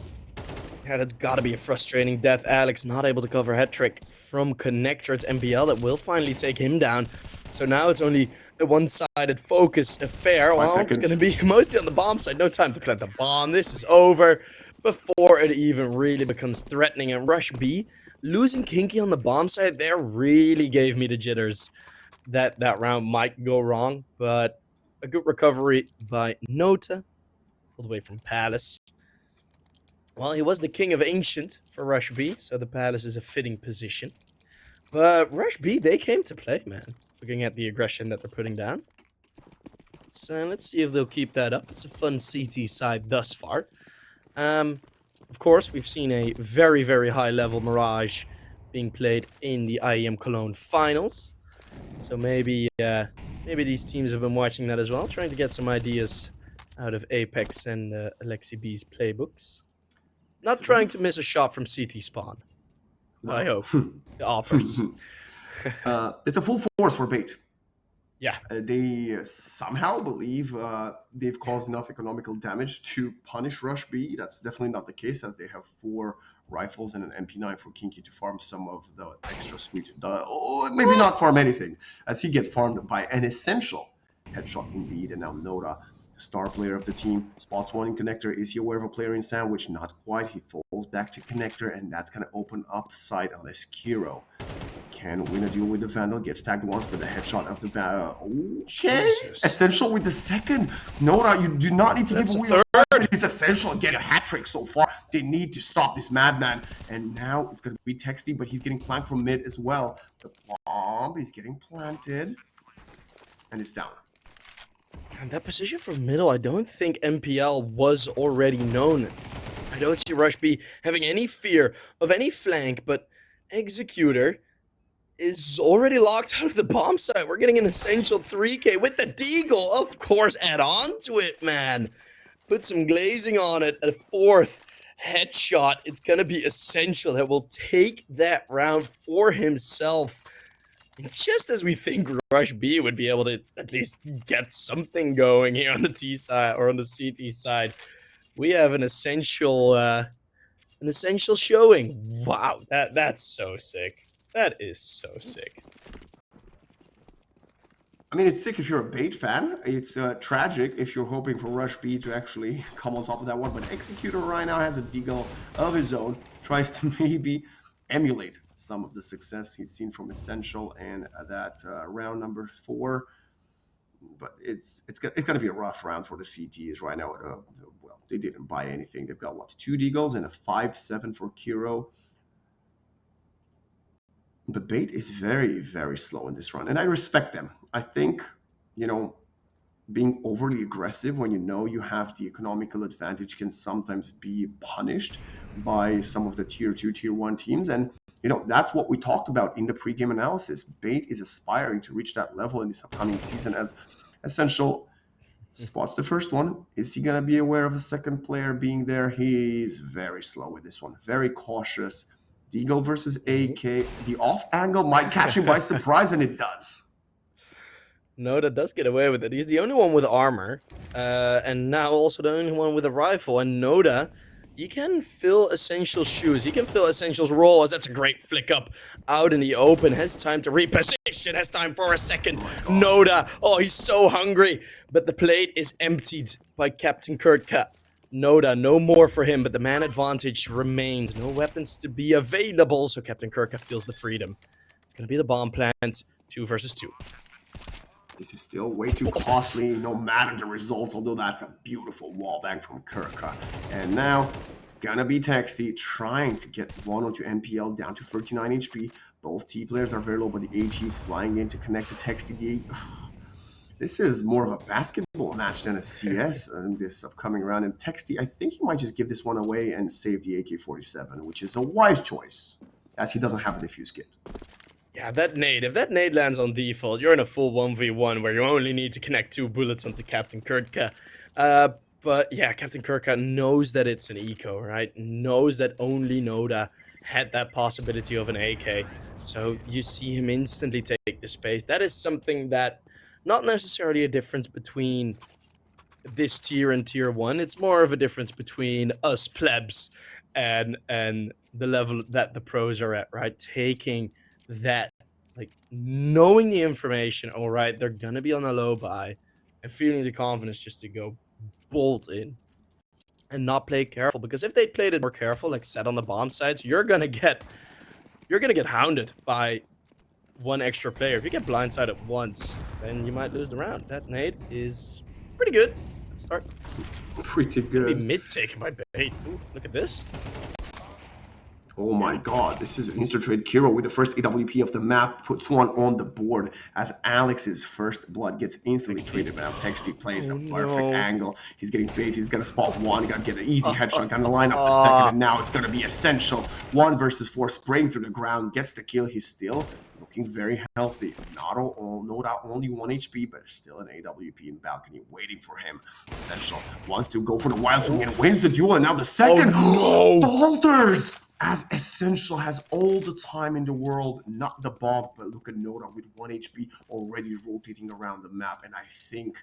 Yeah, that's gotta be a frustrating death. Alex not able to cover head trick from connector. It's MPL that will finally take him down. So now it's only a one-sided focus affair. Well, it's gonna be mostly on the bomb side. No time to plant the bomb. This is over before it even really becomes threatening. And Rush B losing Kinky on the bomb side there really gave me the jitters that that round might go wrong. But a good recovery by Nota, all the way from Palace. Well, he was the king of Ancient for Rush B, so the Palace is a fitting position. But Rush B, they came to play, man. Looking at the aggression that they're putting down. Let's see if they'll keep that up. It's a fun CT side thus far. Of course, we've seen a very, very high-level Mirage being played in the IEM Cologne finals. So maybe these teams have been watching that as well, trying to get some ideas out of Apex and Alexi B's playbooks. Not trying to miss a shot from CT spawn. No. I hope. The Oppers.
It's a full force for Bait.
Yeah.
They somehow believe they've caused enough economical damage to punish Rush B. That's definitely not the case, as they have 4 rifles and an MP9 for Kinky to farm some of the extra sweet. Maybe not farm anything, as he gets farmed by an essential headshot indeed. And now Noda, star player of the team, spots one in connector. Is he aware of a player in sandwich? Not quite. He falls back to connector, and that's going to open up side unless Kiro can win a duel with the Vandal. Gets tagged once, but the headshot of the okay. Jesus. Essential with the second. Noda, you do not need to give away a third. It's essential. Get a hat trick so far. They need to stop this madman. And now it's going to be Texty, but he's getting flanked from mid as well. The bomb is getting planted, and it's down.
And that position from middle, I don't think MPL was already known. I don't see Rush B having any fear of any flank, but Executor is already locked out of the bomb site. We're getting an essential 3K with the Deagle. Of course, add on to it, man. Put some glazing on it. A 4th headshot. It's going to be essential that will take that round for himself. Just as we think Rush B would be able to at least get something going here on the T side or on the CT side, we have an essential showing. Wow, that's so sick. That is so sick.
I mean, it's sick if you're a Bait fan. It's tragic if you're hoping for Rush B to actually come on top of that one. But Executor right now has a deagle of his own, tries to maybe emulate some of the success he's seen from Essential and that round number 4. But it's going to be a rough round for the CTs right now. Well, they didn't buy anything. They've got, what, 2 deagles and a 5-7 for Kiro. But Bait is very, very slow in this run, and I respect them. I think, being overly aggressive when you know you have the economical advantage can sometimes be punished by some of the tier 2, tier 1 teams. And, that's what we talked about in the pregame analysis. Bait is aspiring to reach that level in this upcoming season as Essential spots the first one. Is he going to be aware of a second player being there? He's very slow with this one, very cautious. Deagle versus AK. The off angle might catch him by surprise, and it does.
Noda does get away with it. He's the only one with armor, and now also the only one with a rifle. And Noda, he can fill Essential's shoes. He can fill Essential's role, as that's a great flick up out in the open. Has time to reposition, has time for a second. Noda, he's so hungry. But the plate is emptied by Captain Kurtka. Noda, no more for him, but the man advantage remains. No weapons to be available, so Captain Kurtka feels the freedom. It's going to be the bomb plant, 2 versus 2.
This is still way too costly, no matter the results, although that's a beautiful wallbang from Kurtka. And now, it's going to be Texty trying to get one onto NPL down to 39 HP. Both T players are very low, but the AG is flying in to connect to Texty. This is more of a basketball match than a CS in this upcoming round. And Texty, I think he might just give this one away and save the AK-47, which is a wise choice, as he doesn't have a defuse kit.
Yeah, that nade. If that nade lands on default, you're in a full 1v1 where you only need to connect 2 bullets onto Captain Kurtka. But yeah, Captain Kurtka knows that it's an eco, right? Knows that only Noda had that possibility of an AK. So you see him instantly take the space. That is something that... not necessarily a difference between this tier and tier 1. It's more of a difference between us plebs and the level that the pros are at, right? Taking that, like, knowing the information, all right, they're going to be on a low buy, and feeling the confidence just to go bolt in and not play careful. Because if they played it more careful, like set on the bomb sites, you're going to get hounded by one extra player. If you get blindsided once, then you might lose the round. That nade is pretty good. Let's start.
Pretty good.
Be mid taken by Bait. Ooh, look at this.
Oh my god, this is an insta-trade. Kiro with the first AWP of the map puts one on the board as Alex's first blood gets instantly traded. Now Texty plays the perfect angle. He's getting bait. He's going to spot one. He's going to get an easy headshot. Going to line up the second. And now it's going to be Essential. 1 versus 4. Spraying through the ground. Gets the kill. He's still looking very healthy. Not only 1 HP, but still an AWP in balcony waiting for him. Essential wants to go for the wild swing and wins the duel. And now the second falters, as Essential has all the time in the world, not the bomb, but look at Noda with 1 HP already rotating around the map. And I think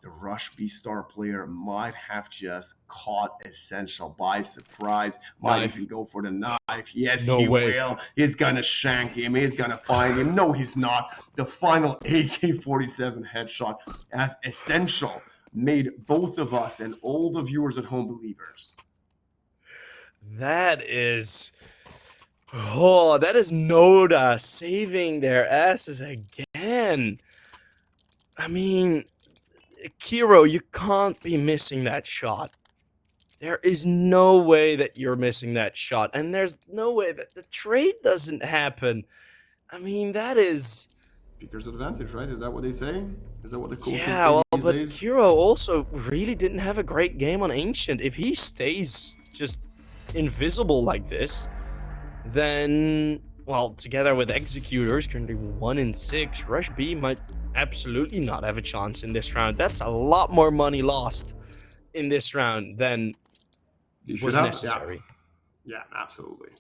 the Rush B star player might have just caught Essential by surprise. Might even go for the knife. Yes, he will. He's gonna shank him. He's gonna find him. No, he's not. The final AK-47 headshot as Essential made both of us and all the viewers at home believers.
That is... that is Noda saving their asses again. I mean, Kiro, you can't be missing that shot. There is no way that you're missing that shot. And there's no way that the trade doesn't happen. I mean, that is...
Speaker's advantage, right? Is that what they say? Is that what the cool kids say?
Yeah, well, but Kiro also really didn't have a great game on Ancient. If he stays just invisible like this, then, well, together with Executors, currently 1-6, Rush B might absolutely not have a chance in this round. That's a lot more money lost in this round than was necessary.
Yeah, absolutely.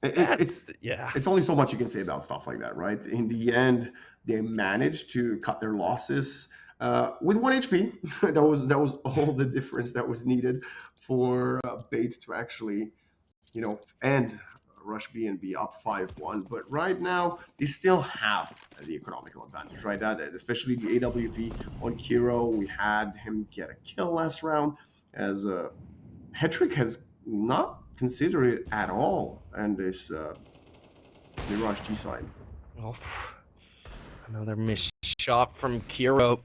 It's only so much you can say about stuff like that, right? In the end, they managed to cut their losses with 1 HP. that was all the difference that was needed for Bait to actually, end Rush B and be up 5-1. But right now, they still have the economical advantage, right? Especially the AWP on Kiro. We had him get a kill last round, as Hetrick has not considered it at all, and this Mirage G side.
Oh, another missed shot from Kiro.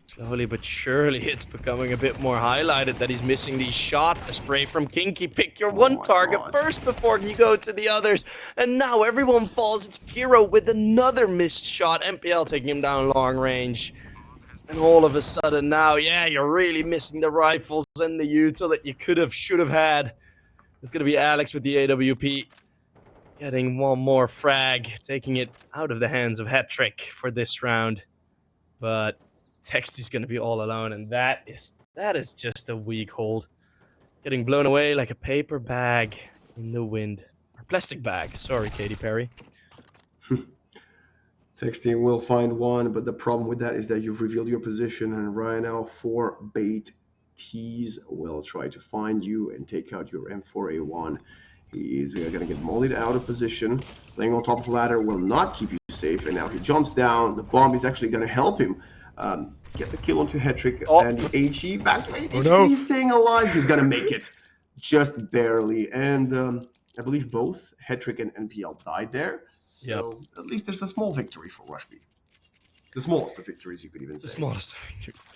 Slowly but surely, it's becoming a bit more highlighted that he's missing these shots. The spray from Kinky. Pick your one target first before you go to the others. And now everyone falls. It's Kiro with another missed shot. MPL taking him down long range. And all of a sudden now, yeah, you're really missing the rifles and the util that you should have had. It's going to be Alex with the AWP. Getting one more frag. Taking it out of the hands of Hetrick for this round. But Texty's going to be all alone, and that is just a weak hold. Getting blown away like a paper bag in the wind. Or plastic bag. Sorry, Katy Perry.
Texty will find one, but the problem with that is that you've revealed your position, and right now 4 bait T's will try to find you and take out your M4A1. He is going to get mollied out of position. Playing on top of the ladder will not keep you safe, and now he jumps down. The bomb is actually going to help him get the kill onto Hetrick, and HE back to 8 HP. He's staying alive. He's going to make it just barely, and I believe both Hetrick and NPL died there. So at least there's a small victory for Rush B. The smallest of victories, you could even say.
The smallest of victories.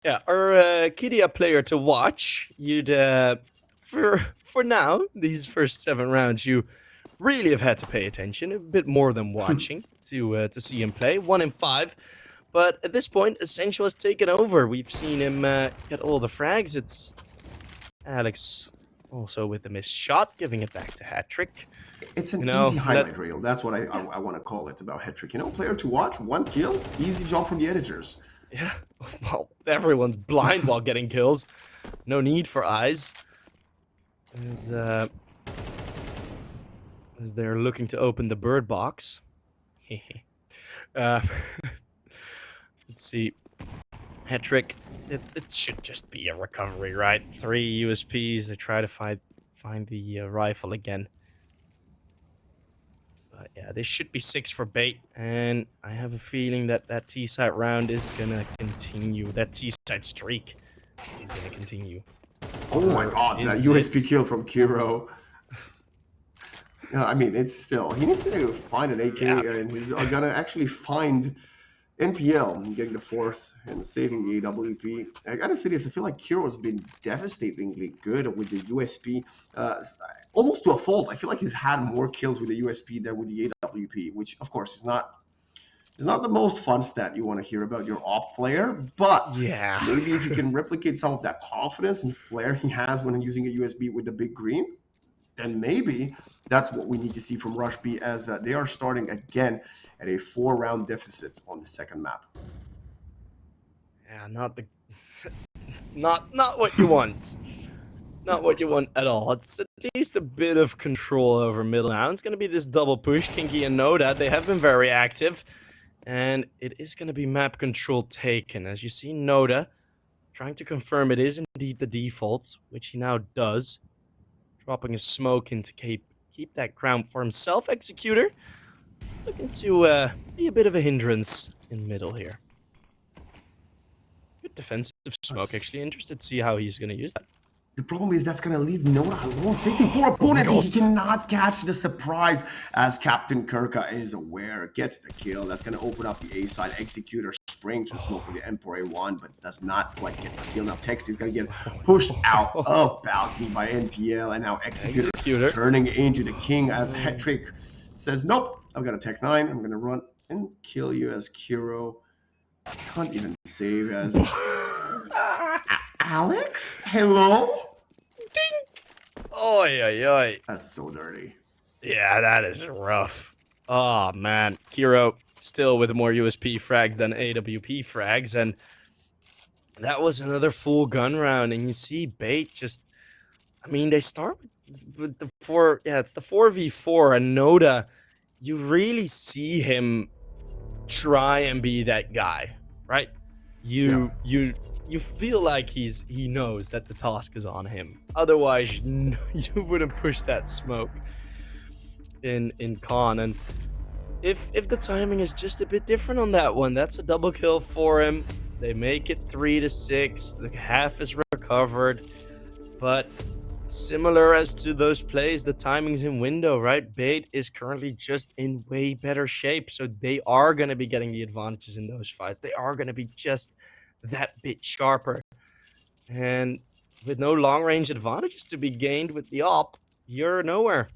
Yeah, our Kidia player to watch, you'd for now, these first 7 rounds, you really have had to pay attention, a bit more than watching, to see him play. 1 in 5. But at this point, Essential has taken over. We've seen him get all the frags. It's Alex also with the missed shot, giving it back to Hetrick.
It's an easy highlight reel. That's what I want to call it about Hetrick. You know, player to watch, 1 kill, easy job from the editors.
Yeah, well, everyone's blind while getting kills. No need for eyes. As they're looking to open the bird box. Let's see. Hetrick, it should just be a recovery, right? 3 USPs. They try to find the rifle again. But yeah, there should be 6 for bait, and I have a feeling that T-side round is gonna continue. That T-side streak is gonna continue.
Oh my god, that USP kill from Kiro. I mean, it's still, he needs to find an AK, and he's gonna actually find NPL getting the 4th and saving the AWP. I gotta say this, I feel like Kiro's been devastatingly good with the USP, almost to a fault. I feel like he's had more kills with the USP than with the AWP, which of course is not the most fun stat you want to hear about your op player, but maybe if you can replicate some of that confidence and flair he has when using a USB with the big green, then maybe that's what we need to see from Rush B, as they are starting again at a 4-round deficit on the second map.
Yeah, not what you want. Not what you want at all. It's at least a bit of control over middle now. It's going to be this double push. Kinky and Noda, they have been very active. And it is going to be map control taken. As you see, Noda trying to confirm it is indeed the default, which he now does. Dropping a smoke in to keep that ground for himself. Executor looking to be a bit of a hindrance in middle here. Good defensive smoke, actually. Interested to see how he's going to use that.
The problem is that's going to leave Noda alone, facing 4 opponents. He cannot catch the surprise, as Captain Kirka is aware. Gets the kill. That's going to open up the A side. Executor spraying to smoke for the M4A1, but does not quite get the kill. Now Text is going to get pushed out of balcony by NPL, and now Executor turning into the king, as Hetrick says, nope, I've got a Tech 9. I'm going to run and kill you, as Kiro can't even save, as Alex? Hello?
Dink! Oi, oi, oi.
That's so dirty.
Yeah, that is rough. Oh, man. Kiro still with more USP frags than AWP frags, and that was another full gun round, and you see Bait just... I mean, they start with the 4... Yeah, it's the 4v4, and Noda, you really see him try and be that guy, right? You feel like he knows that the task is on him. Otherwise, you wouldn't push that smoke. in Con, and if the timing is just a bit different on that one, that's a double kill for him. They make it 3-6. The half is recovered, but similar as to those plays, the timing's in window, right? Bait is currently just in way better shape, so they are going to be getting the advantages in those fights. They are going to be just that bit sharper. And with no long-range advantages to be gained with the op, you're nowhere.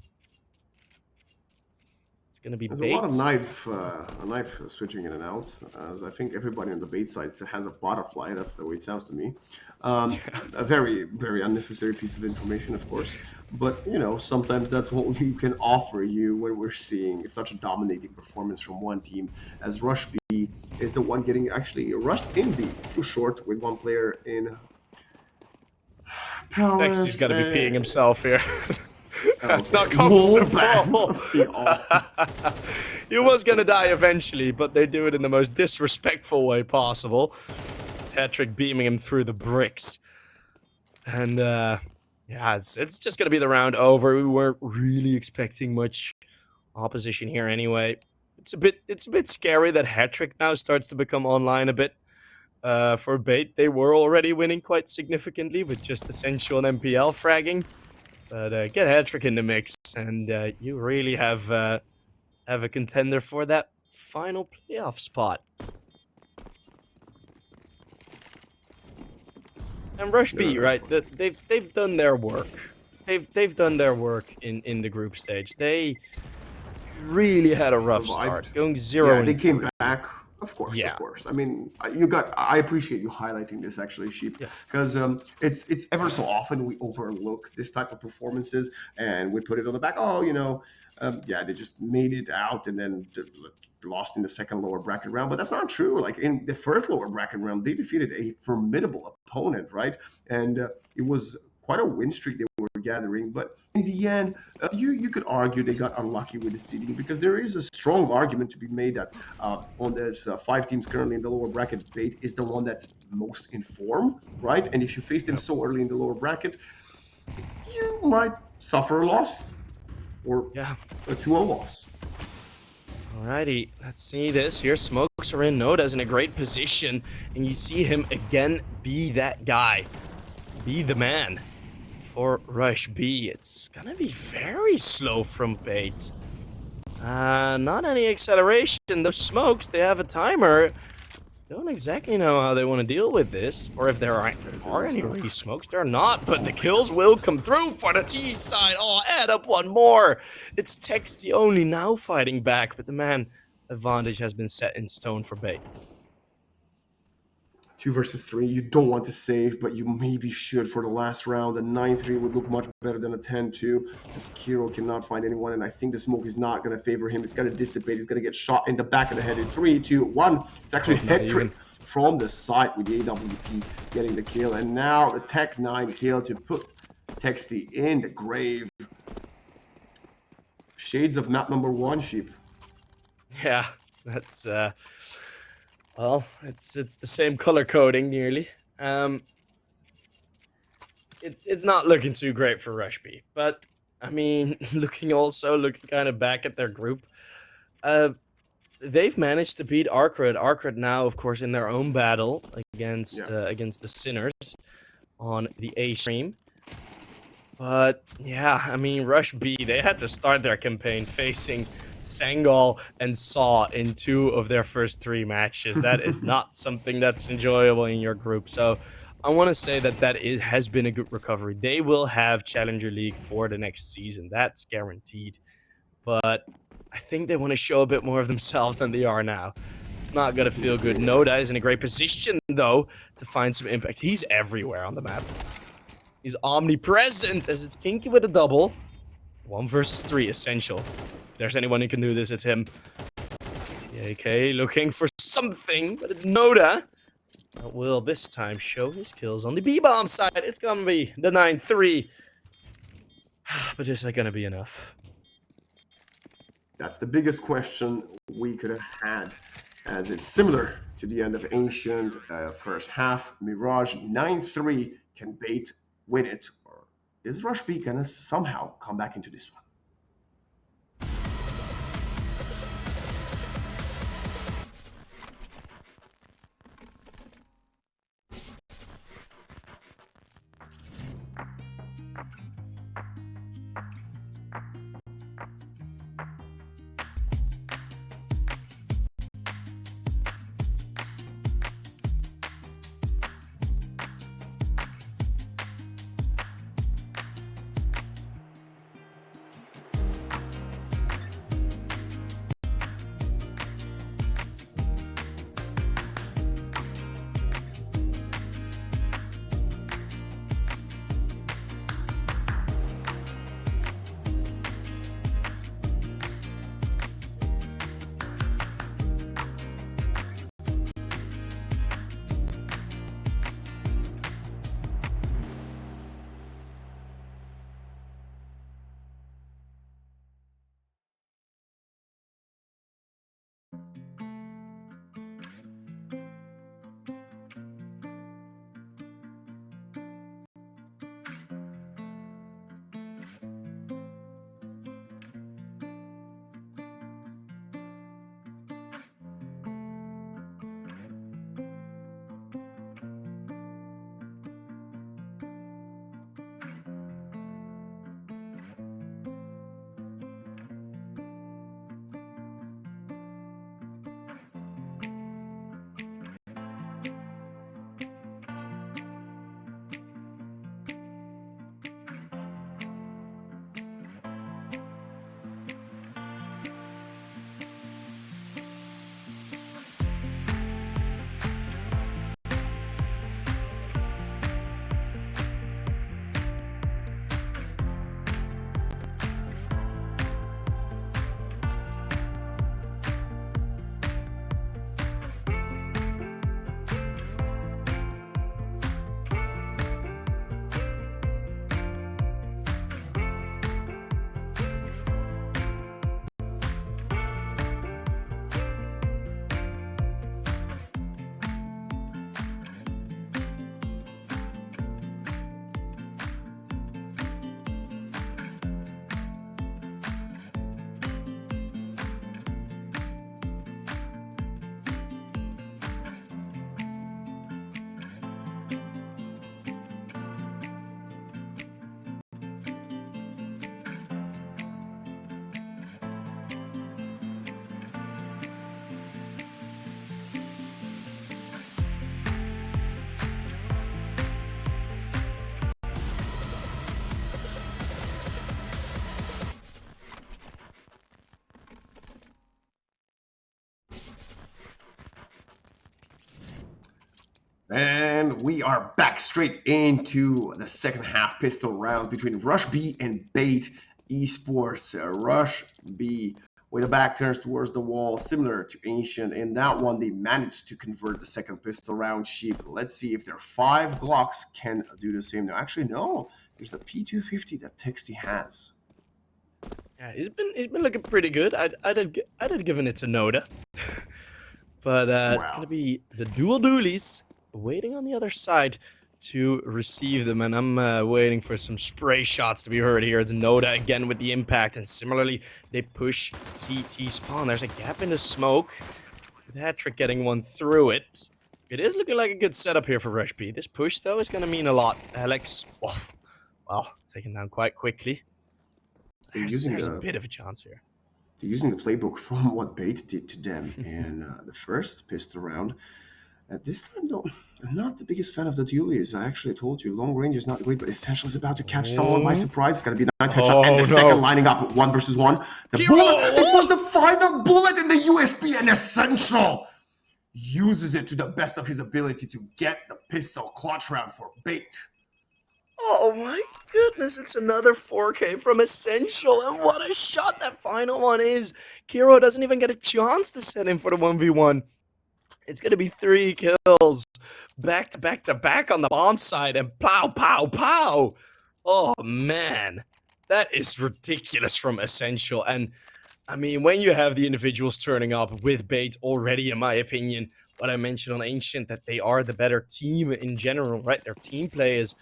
It's going to be
There's a lot of
Bait.
knife switching in and out, as I think everybody on the bait side has a butterfly. That's the way it sounds to me. A very, very unnecessary piece of information, of course. But, you know, sometimes that's what you can offer you when we're seeing such a dominating performance from one team, as Rush B is the one getting actually rushed in B, too short with one player in Palace.
He's got to be peeing himself here. That's
Okay.
not comfortable.
Yeah.
He was gonna die eventually, but they do it in the most disrespectful way possible. Patrick beaming him through the bricks. And yeah, it's just gonna be the round over. We weren't really expecting much opposition here anyway. It's a bit scary that Hattrick now starts to become online a bit. For Bait, they were already winning quite significantly with just Essential and MPL fragging. But get Hattrick in the mix, and you really have a contender for that final playoff spot. And Rush B, right? They've done their work. They've done their work in the group stage. They really had a rough start, going 0-3.
They came back. Of course,
Yeah.
of course. I mean, I appreciate you highlighting this actually, Sheep, because it's ever so often we overlook this type of performances and we put it on the back. Oh, you know, they just made it out and then lost in the second lower bracket round. But that's not true. Like in the first lower bracket round, they defeated a formidable opponent, right? And it was quite a win streak they were gathering. But in the end, you could argue they got unlucky with the seeding, because there is a strong argument to be made that on this 5 teams currently in the lower bracket, Bait is the one that's most informed, right? And if you face them so early in the lower bracket, you might suffer a loss or a 2-0 loss.
Alrighty, let's see this. Here, smokes are in. Noda's in a great position, and you see him again be that guy. Be the man. For Rush B, it's gonna be very slow from Bait. Not any acceleration. Those smokes, they have a timer. Don't exactly know how they want to deal with this, or if there are any re-smokes. There are not, but the kills will come through for the T side. Oh, add up one more. It's Texty only now fighting back, but the man advantage has been set in stone for Bait.
2 versus 3, you don't want to save, but you maybe should for the last round. A 9-3 would look much better than a 10-2, as Kiro cannot find anyone, and I think the smoke is not going to favor him. It's going to dissipate. He's going to get shot in the back of the head in 3, 2, 1. It's actually head trick from the side with the AWP getting the kill, and now the Tech 9 kill to put Texty in the grave. Shades of map number 1, Sheep.
Yeah, that's well, it's the same color coding nearly. It's not looking too great for Rush B, but I mean, looking kind of back at their group, they've managed to beat Arcred. Arcred now, of course, in their own battle against the Sinners on the A stream. But yeah, I mean, Rush B, they had to start their campaign facing Sangol and Saw in 2 of their first 3 matches. That is not something that's enjoyable in your group. So I want to say that has been a good recovery. They will have Challenger League for the next season. That's guaranteed. But I think they want to show a bit more of themselves than they are now. It's not going to feel good. Noda is in a great position, though, to find some impact. He's everywhere on the map. He's omnipresent, as it's Kinky with a double. 1 versus 3, essential. If there's anyone who can do this, it's him. AK looking for something, but it's Noda. That will this time show his kills on the B-bomb side. It's gonna be the 9-3. But is that gonna be enough?
That's the biggest question we could have had, as it's similar to the end of Ancient first half. Mirage 9-3. Can Bait win it, or is Rush B gonna somehow come back into this one? And we are back straight into the second half pistol round between Rush B and Bait Esports. Rush B with the back turns towards the wall, similar to Ancient. In that one, they managed to convert the second pistol round sheep. Let's see if their 5 Glocks can do the same. Now, actually, no. There's the P250 that Texty has.
Yeah, he's been looking pretty good. I'd have given it to Noda, but it's gonna be the dual dualies waiting on the other side to receive them, and I'm waiting for some spray shots to be heard here. It's Noda again with the impact, and similarly they push CT spawn. There's a gap in the smoke. With Hat-Trick getting one through it. It is looking like a good setup here for Rush B. This push though is gonna mean a lot. Alex, well, taken down quite quickly. There's a bit of a chance here.
They're using the playbook from what Bait did to them in the first pistol round. At this time, though, I'm not the biggest fan of the dualies. I actually told you, long range is not great, but Essential is about to catch someone by surprise. It's going to be a nice headshot. And the second lining up 1 versus 1. The bullet, it was the final bullet in the USB, and Essential uses it to the best of his ability to get the pistol clutch round for Bait.
Oh my goodness, it's another 4K from Essential, and what a shot that final one is. Kiro doesn't even get a chance to set in for the 1v1. It's going to be 3 kills, back to back to back on the bomb side, and pow, pow, pow. Oh man, that is ridiculous from Essential. And I mean, when you have the individuals turning up with Bait already, in my opinion, what I mentioned on Ancient, that they are the better team in general, right? Their team play is,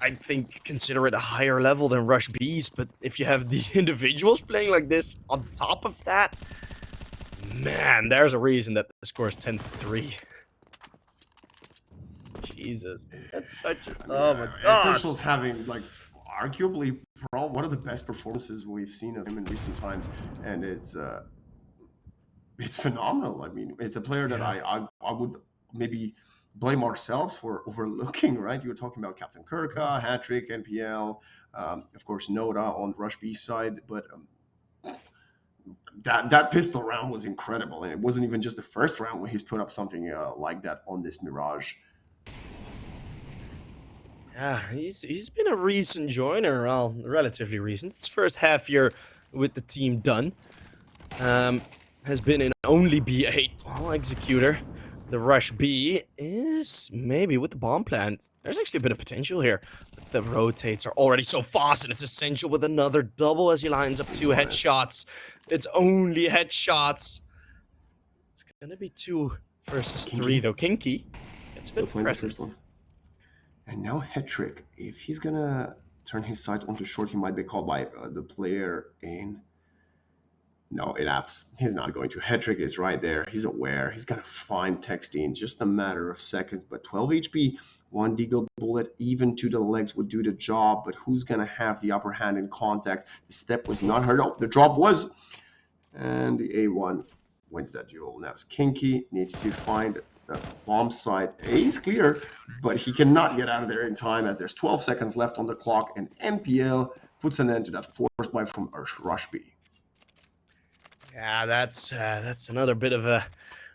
I think, consider it a higher level than Rush B's, but if you have the individuals playing like this on top of that, man, there's a reason that the score is 10-3. Jesus, that's such a... Oh my god.
Essential's having, like, arguably one of the best performances we've seen of him in recent times, and it's phenomenal. I mean, it's a player that I would maybe blame ourselves for overlooking, right? You were talking about Captain Kirka, Hat-Trick, NPL, of course, Noda on Rush B side, but that pistol round was incredible, and it wasn't even just the first round when he's put up something like that on this Mirage.
Yeah, he's been a recent joiner, well, relatively recent. It's first half year with the team done. Has been in only B8. Oh, Executor. The Rush B is maybe with the bomb plant. There's actually a bit of potential here. The rotates are already so fast, and it's Essential with another double as he lines up 2 headshots. It's only headshots. It's gonna be 2 versus 3 though. Kinky. It's a bit of presence.
And now Hat-Trick, if he's gonna turn his sight onto short, he might be called by the player in... No, he's not going to. Hat-Trick is right there. He's aware. He's gonna find Texty in just a matter of seconds. But 12 HP, 1 deagle bullet, even to the legs would do the job. But who's gonna have the upper hand in contact? The step was not heard. Oh, the drop was. And the A1 wins that duel. Now it's Kinky, needs to find the bomb site. He's clear, but he cannot get out of there in time as there's 12 seconds left on the clock, and NPL puts an end to that forced buy from Rush B.
Yeah, that's another bit of a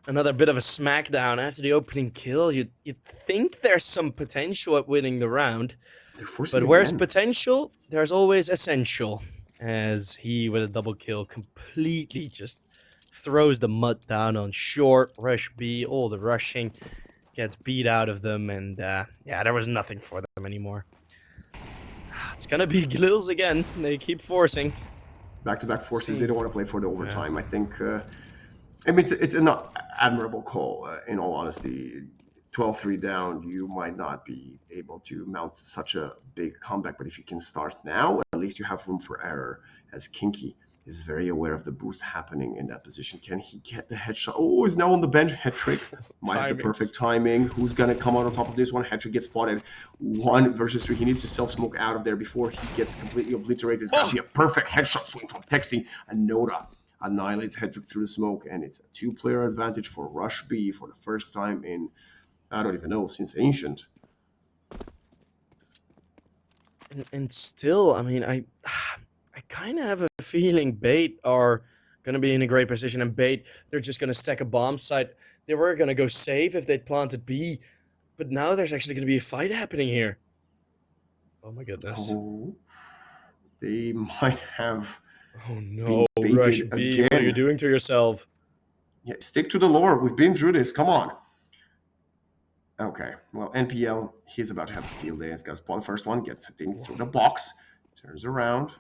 smackdown after the opening kill. You'd think there's some potential at winning the round, but where's potential, there's always Essential, as he with a double kill completely just throws the mud down on short. Rush B, all the rushing gets beat out of them, and yeah, there was nothing for them anymore. It's gonna be Glils again. They keep forcing.
Back-to-back forces. They don't want to play for the overtime. Yeah. I think. I mean, it's an admirable call. In all honesty, 12-3 down, you might not be able to mount such a big comeback. But if you can start now, at least you have room for error. As Kinky is very aware of the boost happening in that position. Can he get the headshot? Oh, he's now on the bench. Hat-Trick might have the perfect timing. Who's gonna come out on top of this one? Hat-Trick gets spotted. 1 versus 3. He needs to self-smoke out of there before he gets completely obliterated. It's gonna be a perfect headshot swing from Texty. And Noda annihilates Hat-Trick through the smoke, and it's a 2-player advantage for Rush B for the first time in, I don't even know, since Ancient.
And still, I mean, I kind of have a feeling Bait are going to be in a great position, and Bait, they're just going to stack a bomb site. They were going to go safe if they'd planted B, But now there's actually going to be a fight happening here. Oh my goodness.
Oh, they might have
Oh
been
no, Rush
baited
B, what are you
again.
doing to yourself?
Yeah, stick to the lore. We've been through this. Come on. Okay, well, NPL, he's about to have a field day. He's got to spawn the first one, gets a thing through the box, turns around.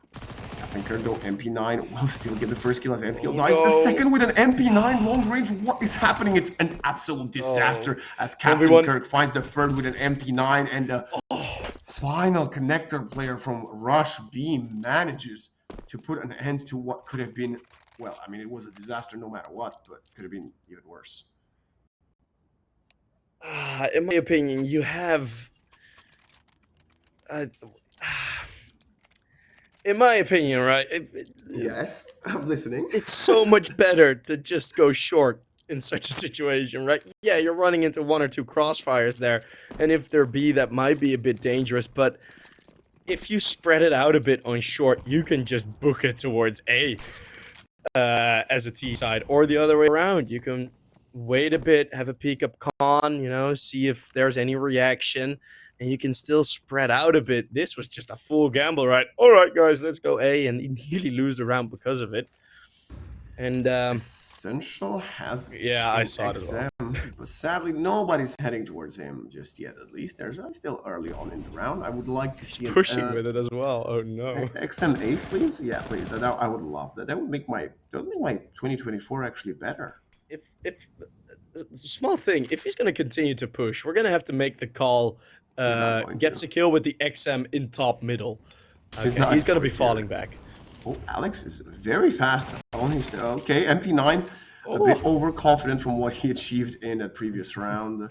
Captain Kurgo, MP9, will still get the first kill as NPL dies.
no.
The second with an MP9 long range. What is happening? It's an absolute disaster as Captain
1v1.
Kirk finds the third with an MP9, and the final connector player from Rush B manages to put an end to what could have been, well, I mean, it was a disaster no matter what, but it could have been even worse.
In my opinion, you have... in my opinion, right?
Yes, I'm listening.
It's so much better to just go short in such a situation, right? Yeah, you're running into one or two crossfires there, and if there be, that might be a bit dangerous, but if you spread it out a bit on short, you can just book it towards A as a T side, or the other way around. You can wait a bit, have a peek up con, you know, see if there's any reaction, and you can still spread out a bit. This was just a full gamble, right? All right, guys, let's go A, and you nearly lose the round because of it. And
Essential has
yeah, I saw it as well.
but sadly nobody's heading towards him just yet. At least there's still early on in the round. I would like to
He's
see
pushing with it as well. Oh no.
XM Ace, please. Yeah, please. I would love that. That would make my 2024 actually better.
If small thing, if he's gonna continue to push, we're gonna have to make the call. Gets a kill with the XM in top middle. Okay, he's gonna be falling back.
Oh, Alex is very fast on his... Okay, MP9, a bit overconfident from what he achieved in the previous round.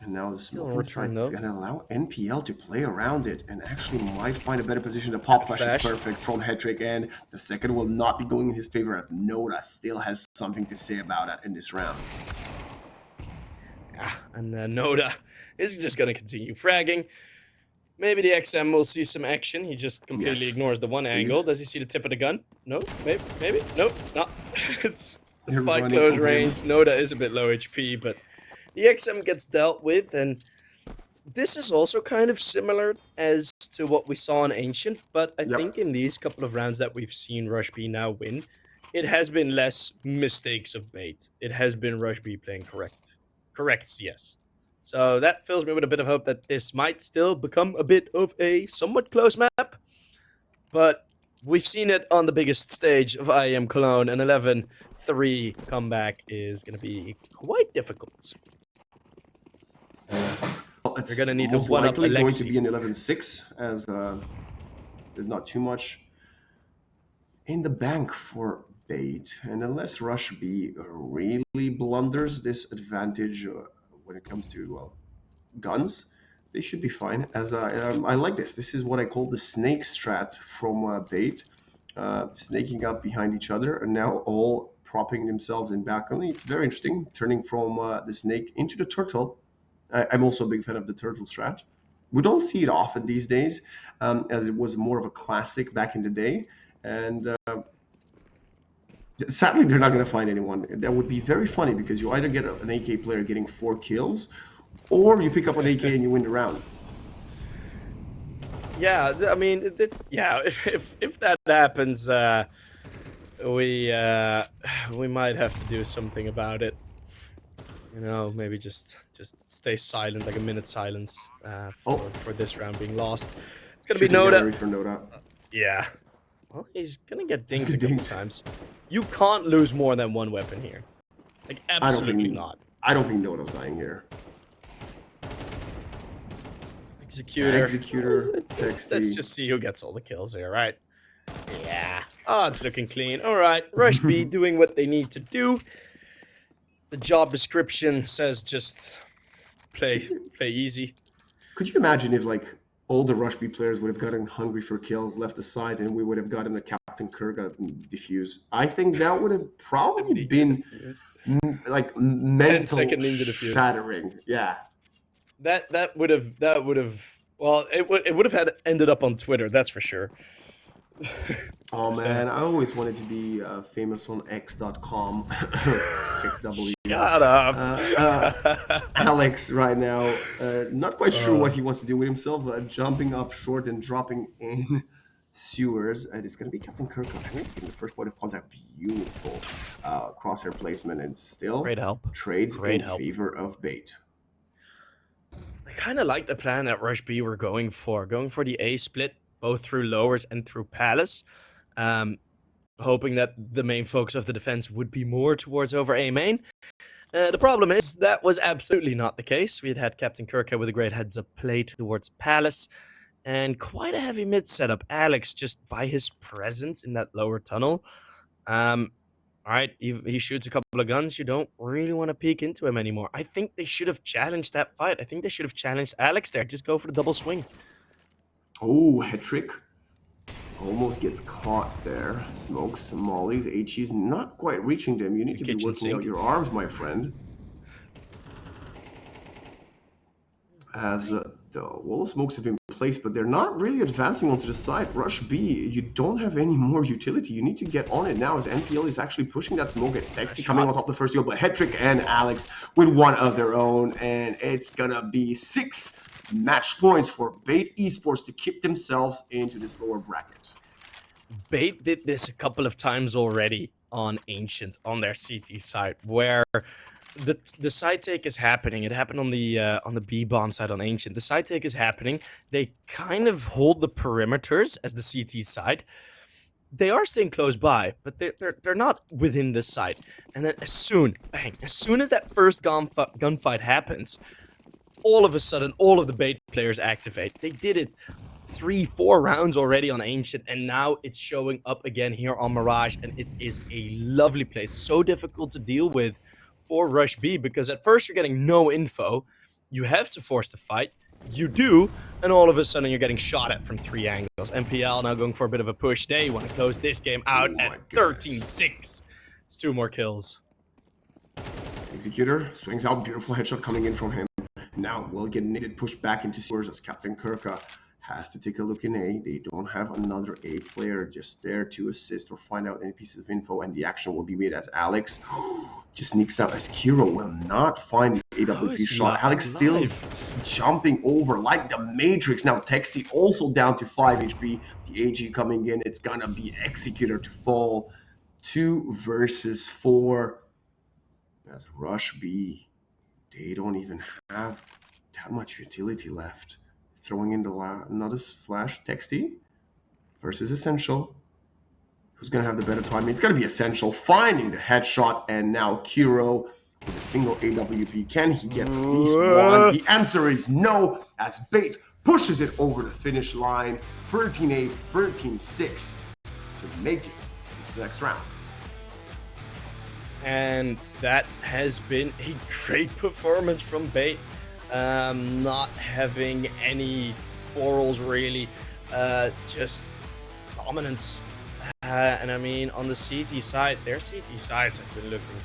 And now the smoking strike is going to allow NPL to play around it and actually might find a better position. The pop flash is perfect from Hetrick, and the second will not be going in his favor. Noda still has something to say about that in this round.
And Noda is just going to continue fragging. Maybe the XM will see some action. He just completely ignores the one angle. Does he see the tip of the gun? No? Maybe? Nope. Not. It's the fight close range. Noda is a bit low HP, but the XM gets dealt with, and this is also kind of similar as to what we saw in Ancient, but I think in these couple of rounds that we've seen Rush B now win, it has been less mistakes of bait. It has been Rush B playing correct CS. So that fills me with a bit of hope that this might still become a bit of a somewhat close map. But we've seen it on the biggest stage of IEM Cologne. An 11-3 comeback is going to be quite difficult.
Well,
They're going to need to one-up Alexi.
Going to be an 11-6, as there's not too much in the bank for bait. And unless Rush B really blunders this advantage... when it comes to, well, guns, they should be fine. As I like this. This is what I call the snake strat from bait, snaking up behind each other, and now all propping themselves in balcony. It's very interesting, turning from the snake into the turtle. I'm also a big fan of the turtle strat. We don't see it often these days, as it was more of a classic back in the day, and sadly, they're not going to find anyone. That would be very funny because you either get an AK player getting 4 kills, or you pick up an AK and you win the round.
Yeah, I mean, it's if that happens, we might have to do something about it. You know, maybe just stay silent, like a minute silence for this round being lost. It's gonna be Noda. Yeah. Well, he's gonna get dinged a couple times. You can't lose more than one weapon here. Like, absolutely not.
I don't think Noda's dying here.
Executor. Let's just see who gets all the kills here, right? Yeah. Oh, it's looking clean. All right. Rush B doing what they need to do. The job description says just play easy.
Could you imagine if, like, all the Rush B players would have gotten hungry for kills, left aside, and we would have gotten the Captain Kurga defuse? I think that would have probably been like mental shattering. Yeah. That
would have well, it would have ended up on Twitter, that's for sure.
Oh man, I always wanted to be famous on X.com. XW.
Shut up.
Alex right now, not quite sure
Uh,
what he wants to do with himself, jumping up short and dropping in sewers. And it's going to be Captain Kirk. I think getting the first point of contact. Beautiful crosshair placement, and still
Great help.
trades
Great
in
help.
favor of bait.
I kind of like the plan that Rush B were going for the A split, both through lowers and through Palace. Hoping that the main focus of the defense would be more towards over A main. The problem is that was absolutely not the case. We had Captain Kirk with a great heads-up play towards Palace, and quite a heavy mid setup. Alex, just by his presence in that lower tunnel, all right, he shoots a couple of guns. You don't really want to peek into him anymore. I think they should have challenged that fight. I think they should have challenged Alex there. Just go for the double swing.
Oh, hat trick. Almost gets caught there. Smokes some mollies. HE's not quite reaching them. You need to be working out your arms, my friend. As the wall of smokes have been placed, but they're not really advancing onto the side. Rush B, you don't have any more utility. You need to get on it now as NPL is actually pushing that smoke. It's Texty coming on top of the first deal, but Hetrick and Alex with one of their own, and it's gonna be 6 match points for Bait Esports to keep themselves into this lower bracket.
Bait did this a couple of times already on Ancient, on their CT side, where the side take is happening. It happened on the B bomb side on Ancient. The side take is happening. They kind of hold the perimeters as the CT side. They are staying close by, but they're not within the site. And then as soon as that first gunfight happens, all of a sudden, all of the Bait players activate. They did it 3-4 rounds already on Ancient, and now it's showing up again here on Mirage, and it is a lovely play. It's so difficult to deal with for Rush B, because at first you're getting no info. You have to force the fight. You do, and all of a sudden you're getting shot at from 3 angles. MPL now going for a bit of a push. They want to close this game out at 13-6. It's 2 more kills.
Executor swings out, beautiful headshot coming in from him. Now will get knitted, pushed back into sewers as Captain Kirka has to take a look in A. They don't have another A player just there to assist or find out any pieces of info, and the action will be made as Alex just sneaks out as Kiro will not find the AWP shot. Alex still jumping over like the Matrix. Now Texty also down to 5 HP. The AG coming in. It's gonna be Executor to fall. 2 versus 4. As Rush B, they don't even have that much utility left. Throwing in another flash. Texty versus Essential. Who's going to have the better timing? It's going to be Essential finding the headshot, and now Kiro with a single AWP. Can he get at least one? The answer is no, as Bait pushes it over the finish line. 13-8, 13-6 to make it into the next round.
And that has been a great performance from Bait. Not having any quarrels really, just dominance. And I mean, on the CT side, their CT sides have been looking